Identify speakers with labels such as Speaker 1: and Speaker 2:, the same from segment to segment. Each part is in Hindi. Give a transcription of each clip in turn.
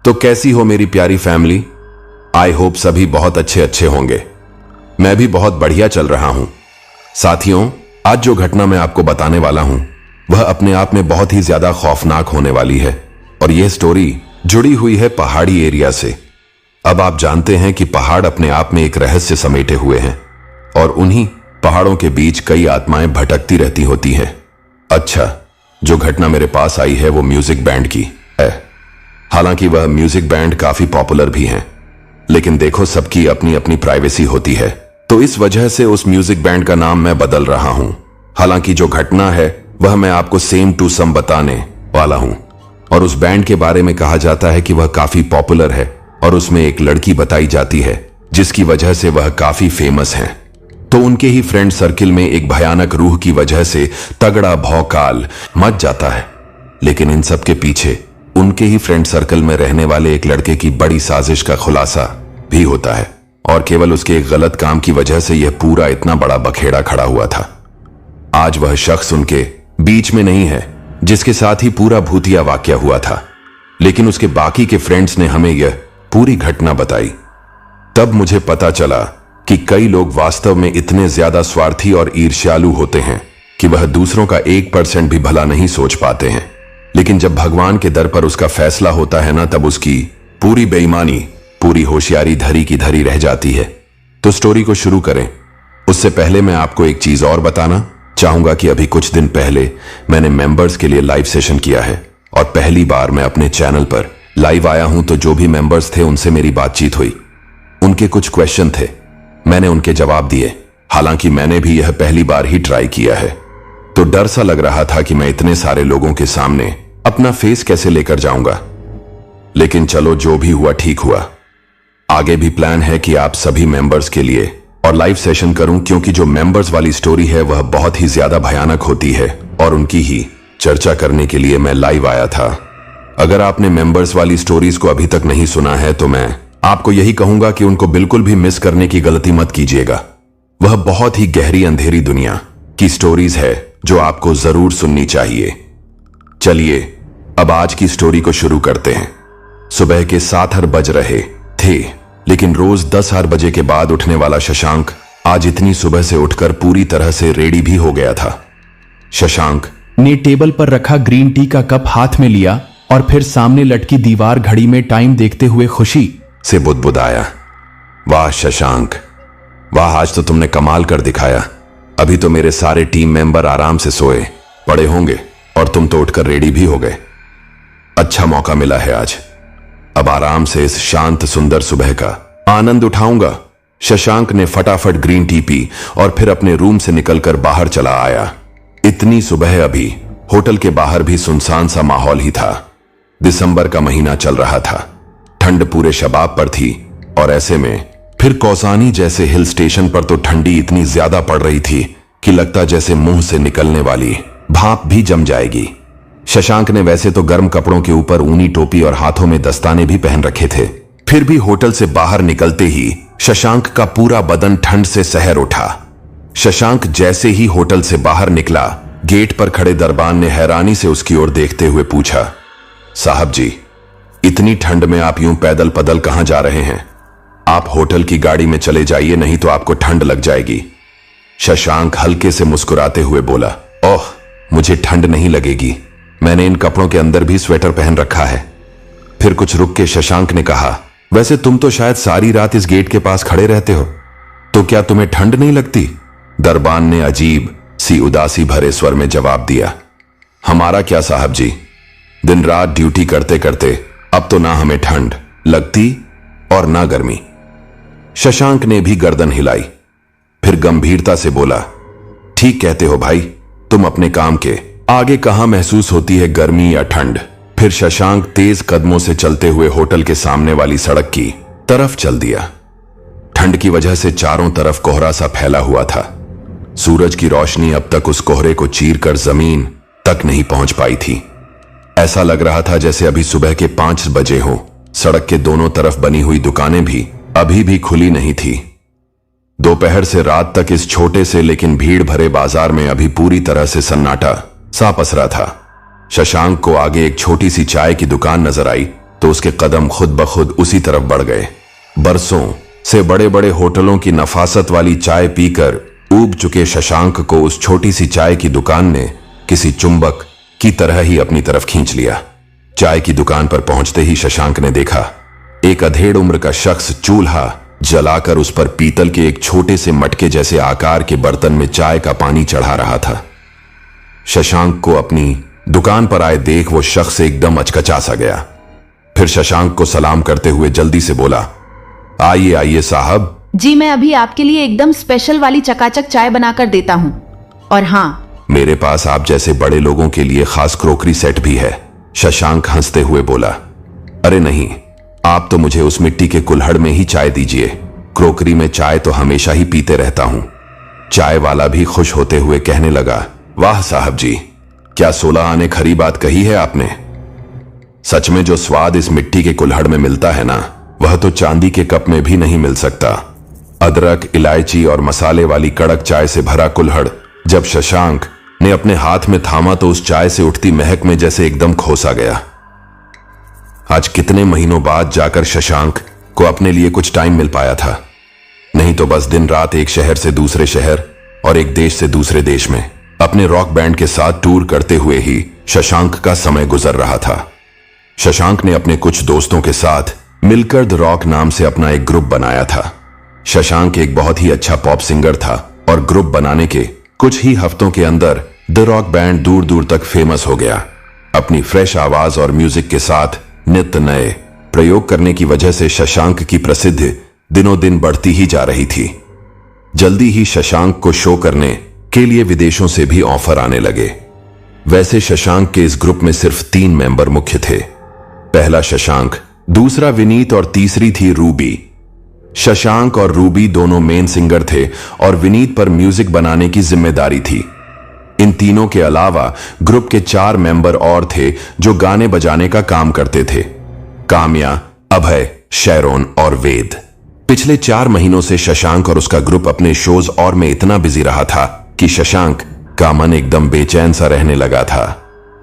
Speaker 1: तो कैसी हो मेरी प्यारी फैमिली। आई होप सभी बहुत अच्छे होंगे। मैं भी बहुत बढ़िया चल रहा हूं। साथियों, आज जो घटना मैं आपको बताने वाला हूं वह अपने आप में बहुत ही ज्यादा खौफनाक होने वाली है और यह स्टोरी जुड़ी हुई है पहाड़ी एरिया से। अब आप जानते हैं कि पहाड़ अपने आप में एक रहस्य समेटे हुए हैं और उन्हीं पहाड़ों के बीच कई आत्माएं भटकती रहती होती हैं। अच्छा, जो घटना मेरे पास आई है वो म्यूजिक बैंड की है। हालांकि वह म्यूजिक बैंड काफी पॉपुलर भी हैं, लेकिन देखो सबकी अपनी अपनी प्राइवेसी होती है, तो इस वजह से उस म्यूजिक बैंड का नाम मैं बदल रहा हूं। हालांकि जो घटना है वह मैं आपको सेम टू सम बताने वाला हूं। और उस बैंड के बारे में कहा जाता है कि वह काफी पॉपुलर है और उसमें एक लड़की बताई जाती है जिसकी वजह से वह काफी फेमस हैं। तो उनके ही फ्रेंड सर्किल में एक भयानक रूह की वजह से तगड़ा भौकाल मच जाता है। लेकिन इन सब के पीछे उनके ही फ्रेंड सर्कल में रहने वाले एक लड़के की बड़ी साजिश का खुलासा भी होता है और केवल उसके एक गलत काम की वजह से यह पूरा इतना बड़ा बखेड़ा खड़ा हुआ था। आज वह शख्स उनके बीच में नहीं है जिसके साथ ही पूरा भूतिया वाकया हुआ था, लेकिन उसके बाकी के फ्रेंड्स ने हमें यह पूरी घटना बताई। तब मुझे पता चला कि कई लोग वास्तव में इतने ज्यादा स्वार्थी और ईर्ष्यालु होते हैं कि वह दूसरों का 1% भी भला नहीं सोच पाते हैं। लेकिन जब भगवान के दर पर उसका फैसला होता है ना, तब उसकी पूरी बेईमानी, पूरी होशियारी धरी की धरी रह जाती है। तो स्टोरी को शुरू करें उससे पहले मैं आपको एक चीज और बताना चाहूंगा कि अभी कुछ दिन पहले मैंने मेंबर्स के लिए लाइव सेशन किया है और पहली बार मैं अपने चैनल पर लाइव आया हूं। तो जो भी मेंबर्स थे उनसे मेरी बातचीत हुई, उनके कुछ क्वेश्चन थे, मैंने उनके जवाब दिए। हालांकि मैंने भी यह पहली बार ही ट्राई किया है, तो डर सा लग रहा था कि मैं इतने सारे लोगों के सामने अपना फेस कैसे लेकर जाऊंगा। लेकिन चलो, जो भी हुआ ठीक हुआ। आगे भी प्लान है कि आप सभी मेंबर्स के लिए और लाइव सेशन करूं, क्योंकि जो मेंबर्स वाली स्टोरी है वह बहुत ही ज्यादा भयानक होती है और उनकी ही चर्चा करने के लिए मैं लाइव आया था। अगर आपने मेंबर्स वाली स्टोरीज को अभी तक नहीं सुना है तो मैं आपको यही कहूंगा कि उनको बिल्कुल भी मिस करने की गलती मत कीजिएगा। वह बहुत ही गहरी अंधेरी दुनिया की स्टोरीज है जो आपको जरूर सुननी चाहिए। चलिए अब आज की स्टोरी को शुरू करते हैं। सुबह के 7 बज रहे थे, लेकिन रोज 10 बजे के बाद उठने वाला शशांक आज इतनी सुबह से उठकर पूरी तरह से रेडी भी हो गया था। शशांक
Speaker 2: ने टेबल पर रखा ग्रीन टी का कप हाथ में लिया और फिर सामने लटकी दीवार घड़ी में टाइम देखते हुए खुशी
Speaker 1: से बुदबुदाया, वाह शशांक, वाह, आज तो तुमने कमाल कर दिखाया। अभी तो मेरे सारे टीम मेंबर आराम से सोए पड़े होंगे और तुम तो उठकर रेडी भी हो गए। अच्छा मौका मिला है आज, अब आराम से इस शांत सुंदर सुबह का आनंद उठाऊंगा। शशांक ने फटाफट ग्रीन टी पी और फिर अपने रूम से निकलकर बाहर चला आया। इतनी सुबह अभी होटल के बाहर भी सुनसान सा माहौल ही था। दिसंबर का महीना चल रहा था, ठंड पूरे शबाब पर थी और ऐसे में फिर कौसानी जैसे हिल स्टेशन पर तो ठंडी इतनी ज्यादा पड़ रही थी कि लगता जैसे मुंह से निकलने वाली भाप भी जम जाएगी। शशांक ने वैसे तो गर्म कपड़ों के ऊपर ऊनी टोपी और हाथों में दस्ताने भी पहन रखे थे, फिर भी होटल से बाहर निकलते ही शशांक का पूरा बदन ठंड से सहर उठा। शशांक जैसे ही होटल से बाहर निकला, गेट पर खड़े दरबान ने हैरानी से उसकी ओर देखते हुए पूछा, साहब जी, इतनी ठंड में आप यूं पैदल पैदल कहां जा रहे हैं? आप होटल की गाड़ी में चले जाइए, नहीं तो आपको ठंड लग जाएगी। शशांक हल्के से मुस्कुराते हुए बोला, ओह, मुझे ठंड नहीं लगेगी, मैंने इन कपड़ों के अंदर भी स्वेटर पहन रखा है। फिर कुछ रुक के शशांक ने कहा, वैसे तुम तो शायद सारी रात इस गेट के पास खड़े रहते हो, तो क्या तुम्हें ठंड नहीं लगती? दरबान ने अजीब सी उदासी भरे स्वर में जवाब दिया, हमारा क्या साहब जी, दिन रात ड्यूटी करते करते अब तो ना हमें ठंड लगती और ना गर्मी। शशांक ने भी गर्दन हिलाई, फिर गंभीरता से बोला, ठीक कहते हो भाई, तुम अपने काम के आगे कहां महसूस होती है गर्मी या ठंड। फिर शशांक तेज कदमों से चलते हुए होटल के सामने वाली सड़क की तरफ चल दिया। ठंड की वजह से चारों तरफ कोहरा सा फैला हुआ था। सूरज की रोशनी अब तक उस कोहरे को चीरकर जमीन तक नहीं पहुंच पाई थी। ऐसा लग रहा था जैसे अभी सुबह के 5 बजे हो। सड़क के दोनों तरफ बनी हुई दुकानें भी अभी भी खुली नहीं थी। दोपहर से रात तक इस छोटे से लेकिन भीड़ भरे बाजार में अभी पूरी तरह से सन्नाटा सा पसरा था। शशांक को आगे एक छोटी सी चाय की दुकान नजर आई, तो उसके कदम खुद ब खुद उसी तरफ बढ़ गए। बरसों से बड़े बड़े होटलों की नफासत वाली चाय पीकर ऊब चुके शशांक को उस छोटी सी चाय की दुकान ने किसी चुंबक की तरह ही अपनी तरफ खींच लिया। चाय की दुकान पर पहुंचते ही शशांक ने देखा एक अधेड़ उम्र का शख्स चूल्हा जलाकर उस पर पीतल के एक छोटे से मटके जैसे आकार के बर्तन में चाय का पानी चढ़ा रहा था। शशांक को अपनी दुकान पर आए देख वो शख्स एकदम अचकचा सा गया। फिर शशांक को सलाम करते हुए जल्दी से बोला, आइए आइए साहब।
Speaker 3: जी मैं अभी आपके लिए एकदम स्पेशल वाली चकाचक चाय बनाकर देता हूँ। और हाँ,
Speaker 1: मेरे पास आप जैसे बड़े लोगों के लिए खास क्रोकरी सेट भी है। शशांक हंसते हुए बोला, अरे नहीं, आप तो मुझे उस मिट्टी के कुल्हड़ में ही चाय दीजिए। क्रोकरी में चाय तो हमेशा ही पीते रहता हूं। चाय वाला भी खुश होते हुए कहने लगा, वाह साहब जी, क्या 16 आने खरी बात कही है आपने। सच में जो स्वाद इस मिट्टी के कुल्हड़ में मिलता है ना, वह तो चांदी के कप में भी नहीं मिल सकता। अदरक, इलायची और मसाले वाली कड़क चाय से भरा कुल्हड़ जब शशांक ने अपने हाथ में थामा तो उस चाय से उठती महक में जैसे एकदम खोसा गया। आज कितने महीनों बाद जाकर शशांक को अपने लिए कुछ टाइम मिल पाया था, नहीं तो बस दिन रात एक शहर से दूसरे शहर और एक देश से दूसरे देश में अपने रॉक बैंड के साथ टूर करते हुए ही शशांक का समय गुजर रहा था। शशांक ने अपने कुछ दोस्तों के साथ मिलकर द रॉक नाम से अपना एक ग्रुप बनाया था। शशांक एक बहुत ही अच्छा पॉप सिंगर था और ग्रुप बनाने के कुछ ही हफ्तों के अंदर द रॉक बैंड दूर दूर तक फेमस हो गया। अपनी फ्रेश आवाज और म्यूजिक के साथ नित्य नए प्रयोग करने की वजह से शशांक की प्रसिद्धि दिनों दिन बढ़ती ही जा रही थी। जल्दी ही शशांक को शो करने के लिए विदेशों से भी ऑफर आने लगे। वैसे शशांक के इस ग्रुप में सिर्फ 3 मेंबर मुख्य थे। पहला शशांक, दूसरा विनीत और तीसरी थी रूबी। शशांक और रूबी दोनों मेन सिंगर थे और विनीत पर म्यूजिक बनाने की जिम्मेदारी थी। इन तीनों के अलावा ग्रुप के 4 मेंबर और थे जो गाने बजाने का काम करते थे, काम्या, अभय, शैरोन और वेद। पिछले 4 महीनों से शशांक और उसका ग्रुप अपने शोज और में इतना बिजी रहा था कि शशांक का मन एकदम बेचैन सा रहने लगा था।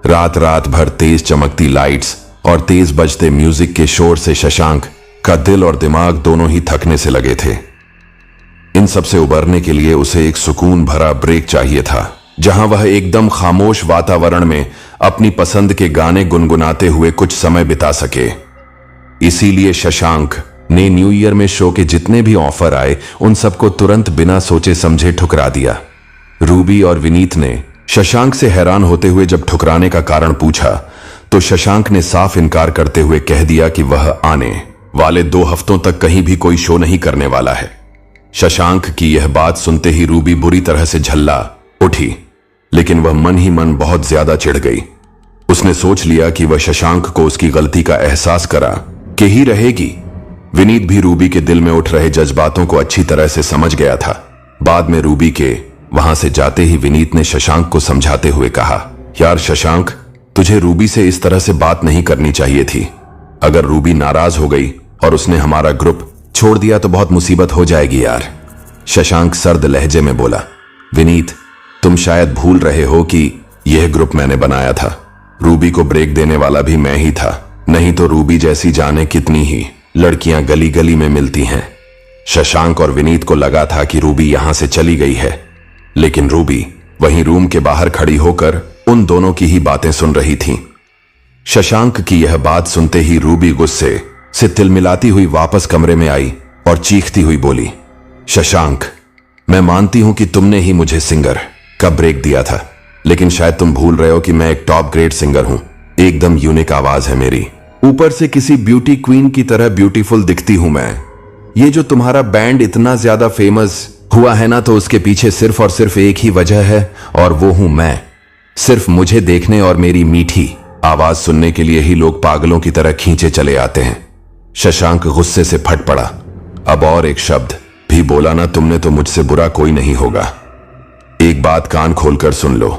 Speaker 1: रात रात भर तेज चमकती लाइट्स और तेज बजते म्यूजिक के शोर से शशांक का दिल और दिमाग दोनों ही थकने से लगे थे। इन सब से उबरने के लिए उसे एक सुकून भरा ब्रेक चाहिए था, जहां वह एकदम खामोश वातावरण में अपनी पसंद के गाने गुनगुनाते हुए कुछ समय बिता सके। इसीलिए शशांक ने न्यू ईयर में शो के जितने भी ऑफर आए उन सबको तुरंत बिना सोचे समझे ठुकरा दिया। रूबी और विनीत ने शशांक से हैरान होते हुए जब ठुकराने का कारण पूछा तो शशांक ने साफ इनकार करते हुए कह दिया कि वह आने वाले 2 हफ्तों तक कहीं भी कोई शो नहीं करने वाला है। शशांक की यह बात सुनते ही रूबी बुरी तरह से झल्ला उठी, लेकिन वह मन ही मन बहुत ज्यादा चिढ़ गई। उसने सोच लिया कि वह शशांक को उसकी गलती का एहसास करा के ही रहेगी। विनीत भी रूबी के दिल में उठ रहे जज्बातों को अच्छी तरह से समझ गया था। बाद में रूबी के वहां से जाते ही विनीत ने शशांक को समझाते हुए कहा, यार शशांक, तुझे रूबी से इस तरह से बात नहीं करनी चाहिए थी। अगर रूबी नाराज हो गई और उसने हमारा ग्रुप छोड़ दिया तो बहुत मुसीबत हो जाएगी यार। शशांक सर्द लहजे में बोला, विनीत, तुम शायद भूल रहे हो कि यह ग्रुप मैंने बनाया था। रूबी को ब्रेक देने वाला भी मैं ही था, नहीं तो रूबी जैसी जाने कितनी ही लड़कियां गली गली में मिलती हैं। शशांक और विनीत को लगा था कि रूबी यहां से चली गई है, लेकिन रूबी वहीं रूम के बाहर खड़ी होकर उन दोनों की ही बातें सुन रही थी। शशांक की यह बात सुनते ही रूबी गुस्से से तिलमिलाती हुई वापस कमरे में आई और चीखती हुई बोली, शशांक, मैं मानती हूं कि तुमने ही मुझे सिंगर का ब्रेक दिया था, लेकिन शायद तुम भूल रहे हो कि मैं एक टॉप ग्रेड सिंगर हूं। एकदम यूनिक आवाज है मेरी, ऊपर से किसी ब्यूटी क्वीन की तरह ब्यूटीफुल दिखती हूं मैं। ये जो तुम्हारा बैंड इतना ज्यादा फेमस हुआ है ना, तो उसके पीछे सिर्फ और सिर्फ एक ही वजह है और वो हूं मैं। सिर्फ मुझे देखने और मेरी मीठी आवाज सुनने के लिए ही लोग पागलों की तरह खींचे चले आते हैं। शशांक गुस्से से फट पड़ा। अब और एक शब्द भी बोला ना तुमने तो मुझसे बुरा कोई नहीं होगा। एक बात कान खोलकर सुन लो,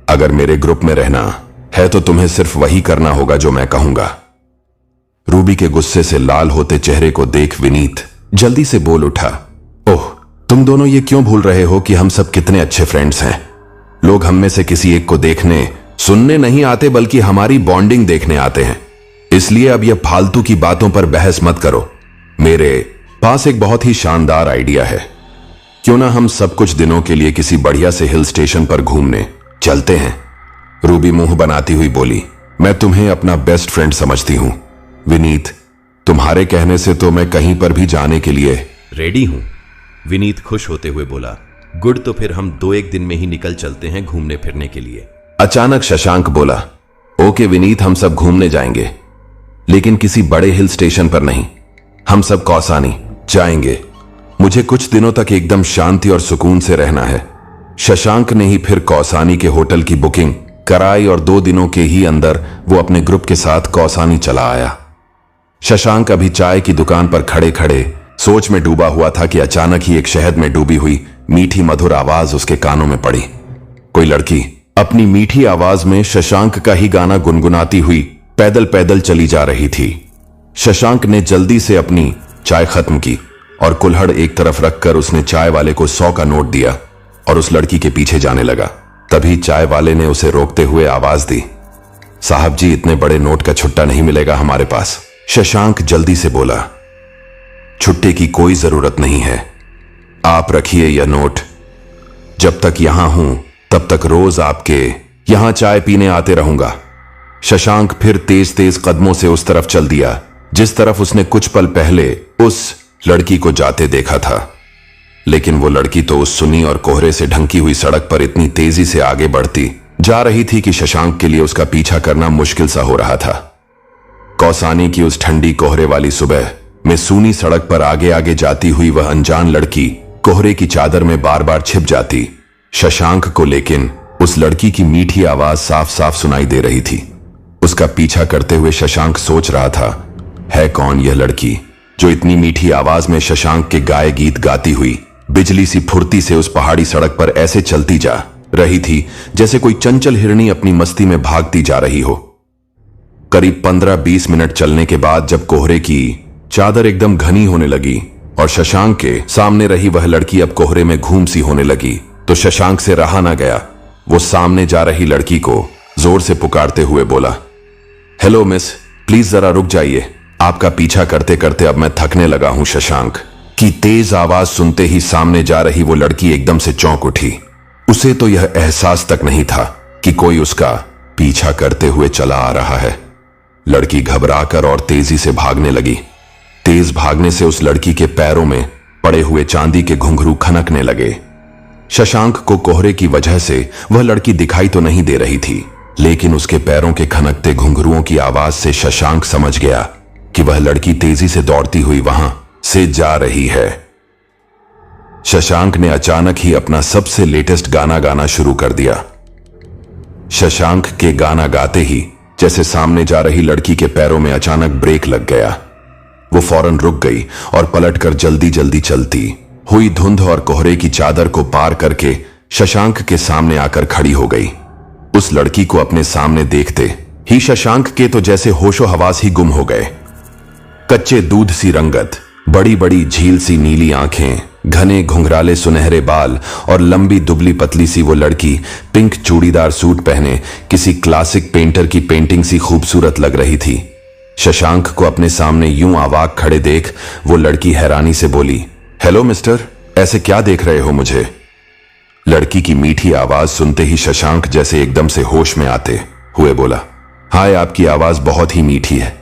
Speaker 1: अगर मेरे ग्रुप में रहना है तो तुम्हें सिर्फ वही करना होगा जो मैं कहूंगा। रूबी के गुस्से से लाल होते चेहरे को देख विनीत जल्दी से बोल उठा, ओह, तुम दोनों ये क्यों भूल रहे हो कि हम सब कितने अच्छे फ्रेंड्स हैं। लोग हम में से किसी एक को देखने सुनने नहीं आते बल्कि हमारी बॉन्डिंग देखने आते हैं। इसलिए अब यह फालतू की बातों पर बहस मत करो। मेरे पास एक बहुत ही शानदार आइडिया है। क्यों ना हम सब कुछ दिनों के लिए किसी बढ़िया से हिल स्टेशन पर घूमने चलते हैं। रूबी मुंह बनाती हुई बोली, मैं तुम्हें अपना बेस्ट फ्रेंड समझती हूं विनीत। तुम्हारे कहने से तो मैं कहीं पर भी जाने के लिए
Speaker 4: रेडी हूं। विनीत खुश होते हुए बोला, गुड, तो फिर हम 2-1 दिन में ही निकल चलते हैं घूमने फिरने के लिए।
Speaker 1: अचानक शशांक बोला, ओके विनीत, हम सब घूमने जाएंगे, लेकिन किसी बड़े हिल स्टेशन पर नहीं। हम सब कौसानी जाएंगे। मुझे कुछ दिनों तक एकदम शांति और सुकून से रहना है। शशांक ने ही फिर कौसानी के होटल की बुकिंग कराई और 2 दिनों के ही अंदर वो अपने ग्रुप के साथ कौसानी चला आया। शशांक अभी चाय की दुकान पर खड़े खड़े सोच में डूबा हुआ था कि अचानक ही एक शहद में डूबी हुई मीठी मधुर आवाज उसके कानों में पड़ी। कोई लड़की अपनी मीठी आवाज में शशांक का ही गाना गुनगुनाती हुई पैदल पैदल चली जा रही थी। शशांक ने जल्दी से अपनी चाय खत्म की और कुल्हड़ एक तरफ रखकर उसने चाय वाले को 100 का नोट दिया और उस लड़की के पीछे जाने लगा। तभी चाय वाले ने उसे रोकते हुए आवाज दी, साहब जी, इतने बड़े नोट का छुट्टा नहीं मिलेगा हमारे पास। शशांक जल्दी से बोला, छुट्टे की कोई जरूरत नहीं है, आप रखिए यह नोट। जब तक यहां हूं तब तक रोज आपके यहां चाय पीने आते रहूंगा। शशांक फिर तेज तेज कदमों से उस तरफ चल दिया जिस तरफ उसने कुछ पल पहले उस लड़की को जाते देखा था। लेकिन वो लड़की तो उस सुनी और कोहरे से ढंकी हुई सड़क पर इतनी तेजी से आगे बढ़ती जा रही थी कि शशांक के लिए उसका पीछा करना मुश्किल सा हो रहा था। कौसानी की उस ठंडी कोहरे वाली सुबह में सूनी सड़क पर आगे आगे जाती हुई वह अनजान लड़की कोहरे की चादर में बार बार छिप जाती। शशांक को लेकिन उस लड़की की मीठी आवाज साफ साफ सुनाई दे रही थी। उसका पीछा करते हुए शशांक सोच रहा था, है कौन यह लड़की जो इतनी मीठी आवाज में शशांक के गाए गीत गाती हुई बिजली सी फुर्ती से उस पहाड़ी सड़क पर ऐसे चलती जा रही थी जैसे कोई चंचल हिरनी अपनी मस्ती में भागती जा रही हो। करीब 15-20 मिनट चलने के बाद जब कोहरे की चादर एकदम घनी होने लगी और शशांक के सामने रही वह लड़की अब कोहरे में घूम सी होने लगी, तो शशांक से रहा ना गया। वो सामने जा रही लड़की को जोर से पुकारते हुए बोला, हेलो मिस, प्लीज जरा रुक जाइए, आपका पीछा करते करते अब मैं थकने लगा हूं। शशांक की तेज आवाज सुनते ही सामने जा रही वो लड़की एकदम से चौंक उठी। उसे तो यह एहसास तक नहीं था कि कोई उसका पीछा करते हुए चला आ रहा है। लड़की घबराकर और तेजी से भागने लगी। तेज भागने से उस लड़की के पैरों में पड़े हुए चांदी के घुंघरू खनकने लगे। शशांक को कोहरे की वजह से वह लड़की दिखाई तो नहीं दे रही थी, लेकिन उसके पैरों के खनकते घुंघरुओं की आवाज से शशांक समझ गया कि वह लड़की तेजी से दौड़ती हुई वहां से जा रही है। शशांक ने अचानक ही अपना सबसे लेटेस्ट गाना गाना शुरू कर दिया। शशांक के गाना गाते ही जैसे सामने जा रही लड़की के पैरों में अचानक ब्रेक लग गया। वो फौरन रुक गई और पलटकर जल्दी जल्दी चलती हुई धुंध और कोहरे की चादर को पार करके शशांक के सामने आकर खड़ी हो गई। उस लड़की को अपने सामने देखते ही शशांक के तो जैसे होशो हवास ही गुम हो गए। कच्चे दूध सी रंगत, बड़ी बड़ी झील सी नीली आंखें, घने घुंघराले सुनहरे बाल और लंबी दुबली पतली सी वो लड़की पिंक चूड़ीदार सूट पहने किसी क्लासिक पेंटर की पेंटिंग सी खूबसूरत लग रही थी। शशांक को अपने सामने यूं आवाक खड़े देख वो लड़की हैरानी से बोली, हेलो मिस्टर, ऐसे क्या देख रहे हो मुझे? लड़की की मीठी आवाज सुनते ही शशांक जैसे एकदम से होश में आते हुए बोला, हाय, आपकी आवाज बहुत ही मीठी है।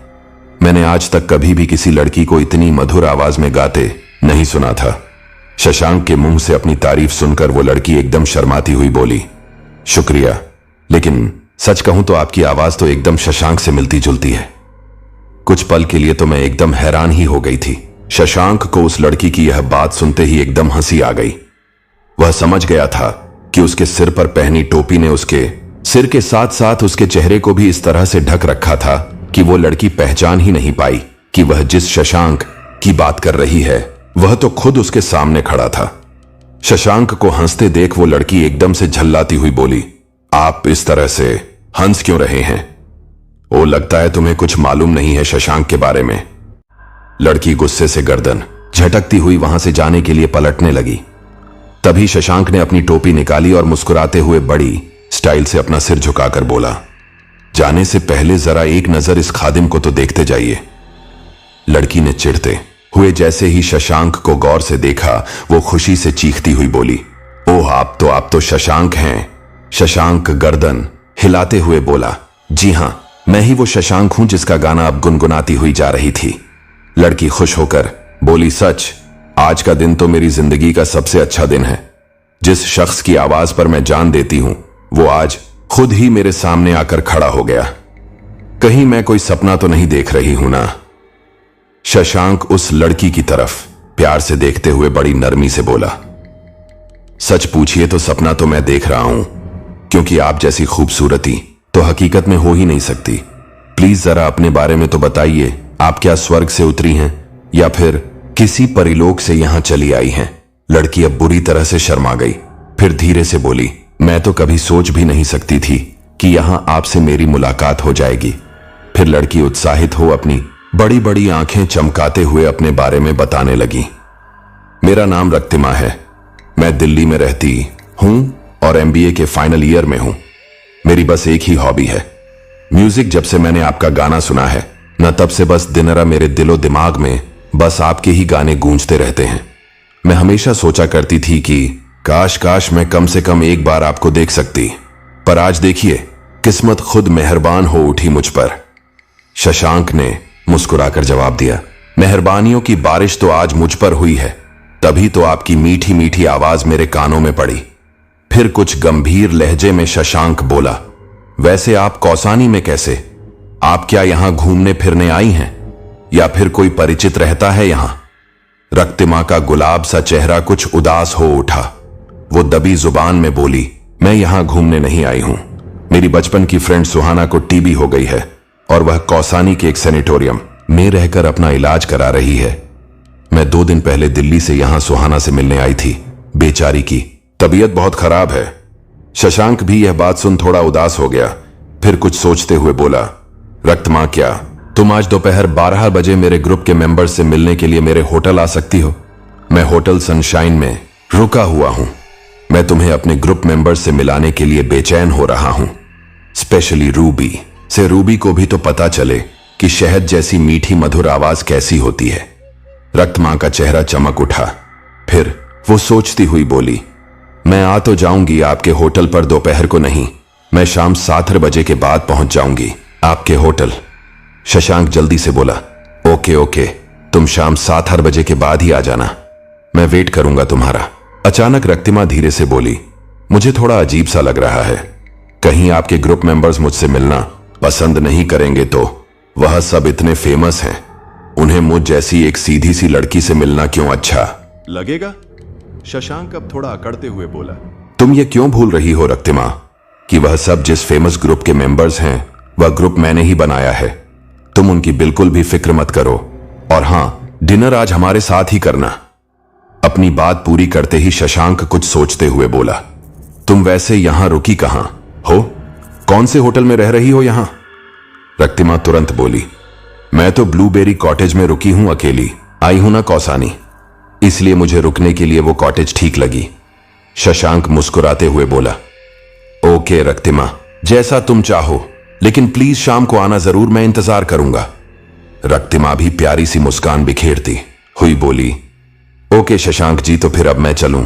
Speaker 1: मैंने आज तक कभी भी किसी लड़की को इतनी मधुर आवाज में गाते नहीं सुना था। शशांक के मुंह से अपनी तारीफ सुनकर वो लड़की एकदम शर्माती हुई बोली, शुक्रिया, लेकिन सच कहूं तो आपकी आवाज तो एकदम शशांक से मिलती जुलती है। कुछ पल के लिए तो मैं एकदम हैरान ही हो गई थी। शशांक को उस लड़की की यह बात सुनते ही एकदम हंसी आ गई। वह समझ गया था कि उसके सिर पर पहनी टोपी ने उसके सिर के साथ साथ उसके चेहरे को भी इस तरह से ढक रखा था कि वो लड़की पहचान ही नहीं पाई कि वह जिस शशांक की बात कर रही है वह तो खुद उसके सामने खड़ा था। शशांक को हंसते देख वो लड़की एकदम से झल्लाती हुई बोली, आप इस तरह से हंस क्यों रहे हैं? ओ, लगता है तुम्हें कुछ मालूम नहीं है शशांक के बारे में। लड़की गुस्से से गर्दन झटकती हुई वहां से जाने के लिए पलटने लगी। तभी शशांक ने अपनी टोपी निकाली और मुस्कुराते हुए बड़ी स्टाइल से अपना सिर झुकाकर बोला, जाने से पहले जरा एक नजर इस खादिम को तो देखते जाइए। लड़की ने चिढ़ते हुए जैसे ही शशांक को गौर से देखा, वो खुशी से चीखती हुई बोली, ओह आप तो शशांक हैं। शशांक गर्दन हिलाते हुए बोला, जी हां, मैं ही वो शशांक हूं जिसका गाना अब गुनगुनाती हुई जा रही थी। लड़की खुश होकर बोली, सच, आज का दिन तो मेरी जिंदगी का सबसे अच्छा दिन है। जिस शख्स की आवाज पर मैं जान देती हूं, वो आज खुद ही मेरे सामने आकर खड़ा हो गया। कहीं मैं कोई सपना तो नहीं देख रही हूं ना? शशांक उस लड़की की तरफ प्यार से देखते हुए बड़ी नरमी से बोला, सच पूछिए तो सपना तो मैं देख रहा हूं, क्योंकि आप जैसी खूबसूरती तो हकीकत में हो ही नहीं सकती। प्लीज जरा अपने बारे में तो बताइए, आप क्या स्वर्ग से उतरी हैं या फिर किसी परिलोक से यहां चली आई हैं? लड़की अब बुरी तरह से शर्मा गई, फिर धीरे से बोली, मैं तो कभी सोच भी नहीं सकती थी कि यहां आपसे मेरी मुलाकात हो जाएगी। फिर लड़की उत्साहित हो अपनी बड़ी बड़ी आंखें चमकाते हुए अपने बारे में बताने लगी। मेरा नाम रक्तिमा है, मैं दिल्ली में रहती हूं और एमबीए के फाइनल ईयर में हूं। मेरी बस एक ही हॉबी है म्यूजिक। जब से मैंने आपका गाना सुना है न, तब से बस दिनरा मेरे दिलो दिमाग में बस आपके ही गाने गूंजते रहते हैं। मैं हमेशा सोचा करती थी कि काश मैं कम से कम एक बार आपको देख सकती, पर आज देखिए किस्मत खुद मेहरबान हो उठी मुझ पर। शशांक ने मुस्कुराकर जवाब दिया, मेहरबानियों की बारिश तो आज मुझ पर हुई है, तभी तो आपकी मीठी मीठी आवाज मेरे कानों में पड़ी। फिर कुछ गंभीर लहजे में शशांक बोला, वैसे आप कौसानी में कैसे? आप क्या यहां घूमने फिरने आई हैं या फिर कोई परिचित रहता है यहां? रक्तिमा का गुलाब सा चेहरा कुछ उदास हो उठा। वो दबी जुबान में बोली, मैं यहां घूमने नहीं आई हूं। मेरी बचपन की फ्रेंड सुहाना को टीबी हो गई है और वह कौसानी के एक सैनिटोरियम में रहकर अपना इलाज करा रही है। मैं 2 दिन पहले दिल्ली से यहां सुहाना से मिलने आई थी। बेचारी की तबीयत बहुत खराब है। शशांक भी यह बात सुन थोड़ा उदास हो गया, फिर कुछ सोचते हुए बोला, रक्तिमा, क्या तुम आज दोपहर 12 बजे मेरे ग्रुप के मेंबर्स से मिलने के लिए मेरे होटल आ सकती हो? मैं होटल सनशाइन में रुका हुआ हूं। मैं तुम्हें अपने ग्रुप मेंबर्स से मिलाने के लिए बेचैन हो रहा हूं, स्पेशली रूबी से। रूबी को भी तो पता चले कि शहद जैसी मीठी मधुर आवाज कैसी होती है। रक्तिमा का चेहरा चमक उठा, फिर वो सोचती हुई बोली, मैं आ तो जाऊंगी आपके होटल पर दोपहर को नहीं, मैं शाम 7 बजे के बाद पहुंच जाऊंगी आपके होटल। शशांक जल्दी से बोला, ओके, तुम शाम 7 बजे के बाद ही आ जाना, मैं वेट करूंगा तुम्हारा। अचानक रक्तिमा धीरे से बोली, मुझे थोड़ा अजीब सा लग रहा है, कहीं आपके ग्रुप मेंबर्स मुझसे मिलना पसंद नहीं करेंगे तो? वह सब इतने फेमस हैं, उन्हें मुझ जैसी एक सीधी सी लड़की से मिलना क्यों अच्छा लगेगा? शशांक अब थोड़ा अकड़ते हुए बोला, तुम ये क्यों भूल रही हो रक्तिमा कि वह सब जिस फेमस ग्रुप के मेंबर्स हैं, वह ग्रुप मैंने ही बनाया है। तुम उनकी बिल्कुल भी फिक्र मत करो। और हां, डिनर आज हमारे साथ ही करना। अपनी बात पूरी करते ही शशांक कुछ सोचते हुए बोला, तुम वैसे यहां रुकी कहां हो? कौन से होटल में रह रही हो यहां? रक्तिमा तुरंत बोली, मैं तो ब्लूबेरी कॉटेज में रुकी हूं, अकेली आई हूं ना कौसानी, इसलिए मुझे रुकने के लिए वो कॉटेज ठीक लगी। शशांक मुस्कुराते हुए बोला, ओके रक्तिमा, जैसा तुम चाहो, लेकिन प्लीज शाम को आना जरूर, मैं इंतजार करूंगा। रक्तिमा भी प्यारी सी मुस्कान बिखेरती हुई बोली, ओके शशांक जी, तो फिर अब मैं चलूं,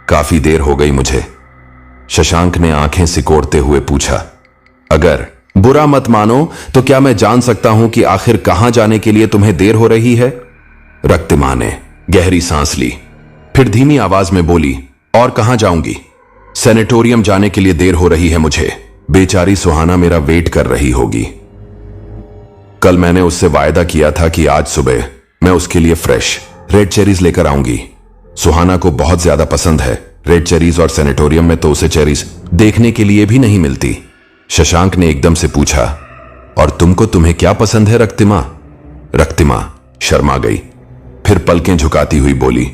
Speaker 1: काफी देर हो गई मुझे। शशांक ने आंखें सिकोड़ते हुए पूछा, अगर बुरा मत मानो तो क्या मैं जान सकता हूं कि आखिर कहां जाने के लिए तुम्हें देर हो रही है? रक्तिमा ने गहरी सांस ली, फिर धीमी आवाज में बोली, और कहां जाऊंगी? सैनिटोरियम जाने के लिए देर हो रही है मुझे। बेचारी सुहाना मेरा वेट कर रही होगी। कल मैंने उससे वायदा किया था कि आज सुबह मैं उसके लिए फ्रेश रेड चेरीज लेकर आऊंगी। सुहाना को बहुत ज्यादा पसंद है रेड चेरीज, और सैनिटोरियम में तो उसे चेरीज देखने के लिए भी नहीं मिलती। शशांक ने एकदम से पूछा, और तुम्हें क्या पसंद है रक्तिमा? रक्तिमा शर्मा गई, फिर पलकें झुकाती हुई बोली,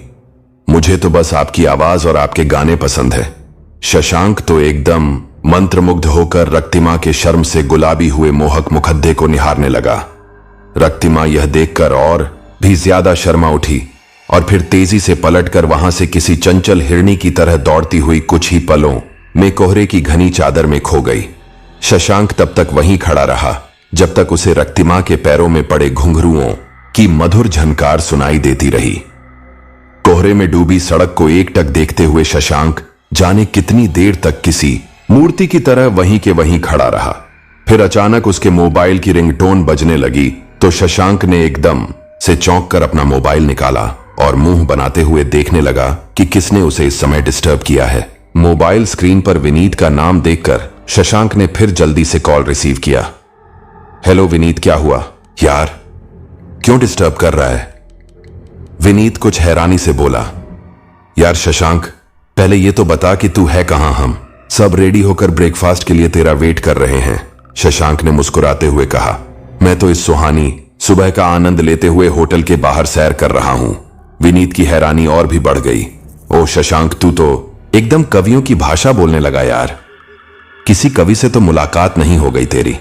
Speaker 1: मुझे तो बस आपकी आवाज और आपके गाने पसंद है। शशांक तो एकदम मंत्रमुग्ध होकर रक्तिमा के शर्म से गुलाबी हुए मोहक मुखद्दे को निहारने लगा। रक्तिमा यह देखकर और भी ज्यादा शर्मा उठी और फिर तेजी से पलटकर वहां से किसी चंचल हिरणी की तरह दौड़ती हुई कुछ ही पलों में कोहरे की घनी चादर में खो गई। शशांक तब तक वहीं खड़ा रहा जब तक उसे रक्तिमा के पैरों में पड़े घुंघरुओं की मधुर झनकार सुनाई देती रही। कोहरे में डूबी सड़क को एकटक देखते हुए शशांक जाने कितनी देर तक किसी मूर्ति की तरह वहीं के वहीं खड़ा रहा। फिर अचानक उसके मोबाइल की रिंगटोन बजने लगी तो शशांक ने एकदम से चौंक कर अपना मोबाइल निकाला और मुंह बनाते हुए देखने लगा कि किसने उसे इस समय डिस्टर्ब किया है। मोबाइल स्क्रीन पर विनीत का नाम देखकर शशांक ने फिर जल्दी से कॉल रिसीव किया। हेलो विनीत, क्या हुआ यार, क्यों डिस्टर्ब कर रहा है? विनीत कुछ हैरानी से बोला। यार शशांक, पहले ये तो बता कि तू है कहां? हम सब रेडी होकर ब्रेकफास्ट के लिए तेरा वेट कर रहे हैं। शशांक ने मुस्कुराते हुए कहा। मैं तो इस सुहानी सुबह का आनंद लेते हुए होटल के बाहर सैर कर रहा हूं। विनीत की हैरानी और भी बढ़ गई। ओ शशांक, तू तो एकदम कवियों की भाषा बोलने लगा यार। किसी कवि से तो मुलाकात नहीं हो गई तेरी?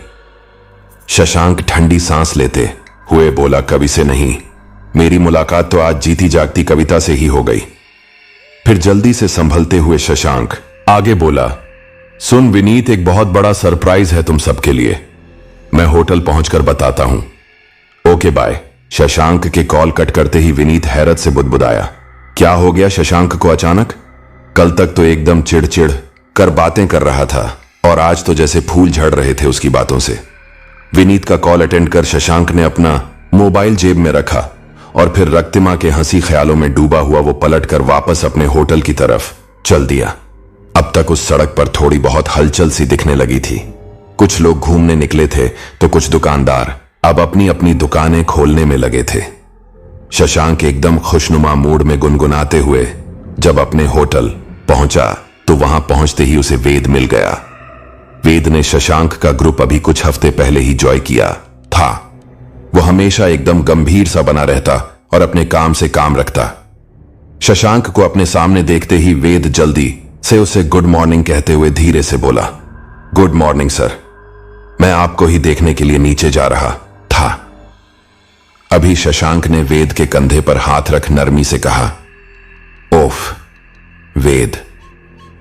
Speaker 1: शशांक ठंडी सांस लेते हुए बोला, कवि से नहीं, मेरी मुलाकात तो आज जीती जागती कविता से ही हो गई। फिर जल्दी से संभलते हुए शशांक आगे बोला, सुन विनीत, एक बहुत बड़ा सरप्राइज है तुम सबके लिए। मैं होटल पहुंचकर बताता हूं। Okay bye. शशांक के कॉल कट करते ही विनीत हैरत से बुदबुदाया। क्या हो गया शशांक को अचानक? कल तक तो एकदम चिड़चिड़ कर बातें कर रहा था और आज तो जैसे फूल झड़ रहे थे उसकी बातों से। विनीत का कॉल अटेंड कर शशांक ने अपना मोबाइल जेब में रखा और फिर रक्तिमा के हंसी ख्यालों में डूबा हुआ वो पलटकर वापस अपने होटल की तरफ चल दिया। अब तक उस सड़क पर थोड़ी बहुत हलचल सी दिखने लगी थी। कुछ लोग घूमने निकले थे तो कुछ दुकानदार अब अपनी अपनी दुकानें खोलने में लगे थे। शशांक एकदम खुशनुमा मूड में गुनगुनाते हुए जब अपने होटल पहुंचा तो वहां पहुंचते ही उसे वेद मिल गया। वेद ने शशांक का ग्रुप अभी कुछ हफ्ते पहले ही ज्वाइन किया था। वो हमेशा एकदम गंभीर सा बना रहता और अपने काम से काम रखता। शशांक को अपने सामने देखते ही वेद जल्दी से उसे गुड मॉर्निंग कहते हुए धीरे से बोला, गुड मॉर्निंग सर, मैं आपको ही देखने के लिए नीचे जा रहा था। अभी शशांक ने वेद के कंधे पर हाथ रख नरमी से कहा, ओफ वेद,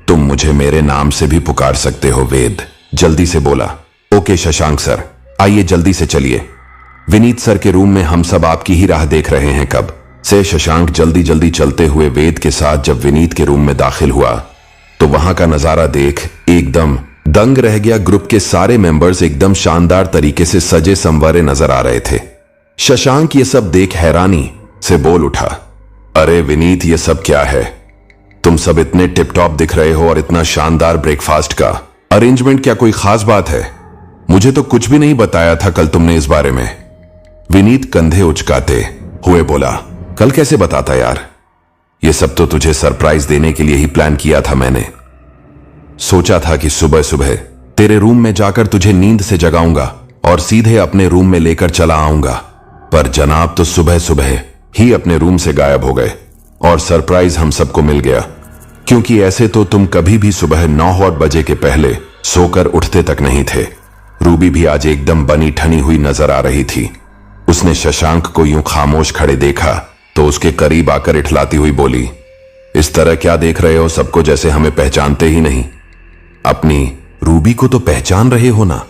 Speaker 1: तुम मुझे मेरे नाम से भी पुकार सकते हो। वेद जल्दी से बोला, ओके शशांक सर, आइए जल्दी से चलिए। विनीत सर के रूम में हम सब आपकी ही राह देख रहे हैं कब से। शशांक जल्दी जल्दी चलते हुए वेद के साथ जब विनीत के रूम में दाखिल हुआ तो वहां का नजारा देख एकदम दंग रह गया। ग्रुप के सारे मेंबर्स एकदम शानदार तरीके से सजे संवरे नजर आ रहे थे। शशांक ये सब देख हैरानी से बोल उठा, अरे विनीत, ये सब क्या है? तुम सब इतने टिप टॉप दिख रहे हो और इतना शानदार ब्रेकफास्ट का अरेंजमेंट, क्या कोई खास बात है? मुझे तो कुछ भी नहीं बताया था कल तुमने इस बारे में। विनीत कंधे उचकाते हुए बोला, कल कैसे बताता यार? ये सब तो तुझे सरप्राइज देने के लिए ही प्लान किया था मैंने। सोचा था कि सुबह सुबह तेरे रूम में जाकर तुझे नींद से जगाऊंगा और सीधे अपने रूम में लेकर चला आऊंगा, पर जनाब तो सुबह सुबह ही अपने रूम से गायब हो गए और सरप्राइज हम सबको मिल गया, क्योंकि ऐसे तो तुम कभी भी सुबह 9 बजे के पहले सोकर उठते तक नहीं थे। रूबी भी आज एकदम बनी ठनी हुई नजर आ रही थी। उसने शशांक को यूं खामोश खड़े देखा तो उसके करीब आकर इठलाती हुई बोली, इस तरह क्या देख रहे हो सबको, जैसे हमें पहचानते ही नहीं। अपनी रूबी को तो पहचान रहे हो ना?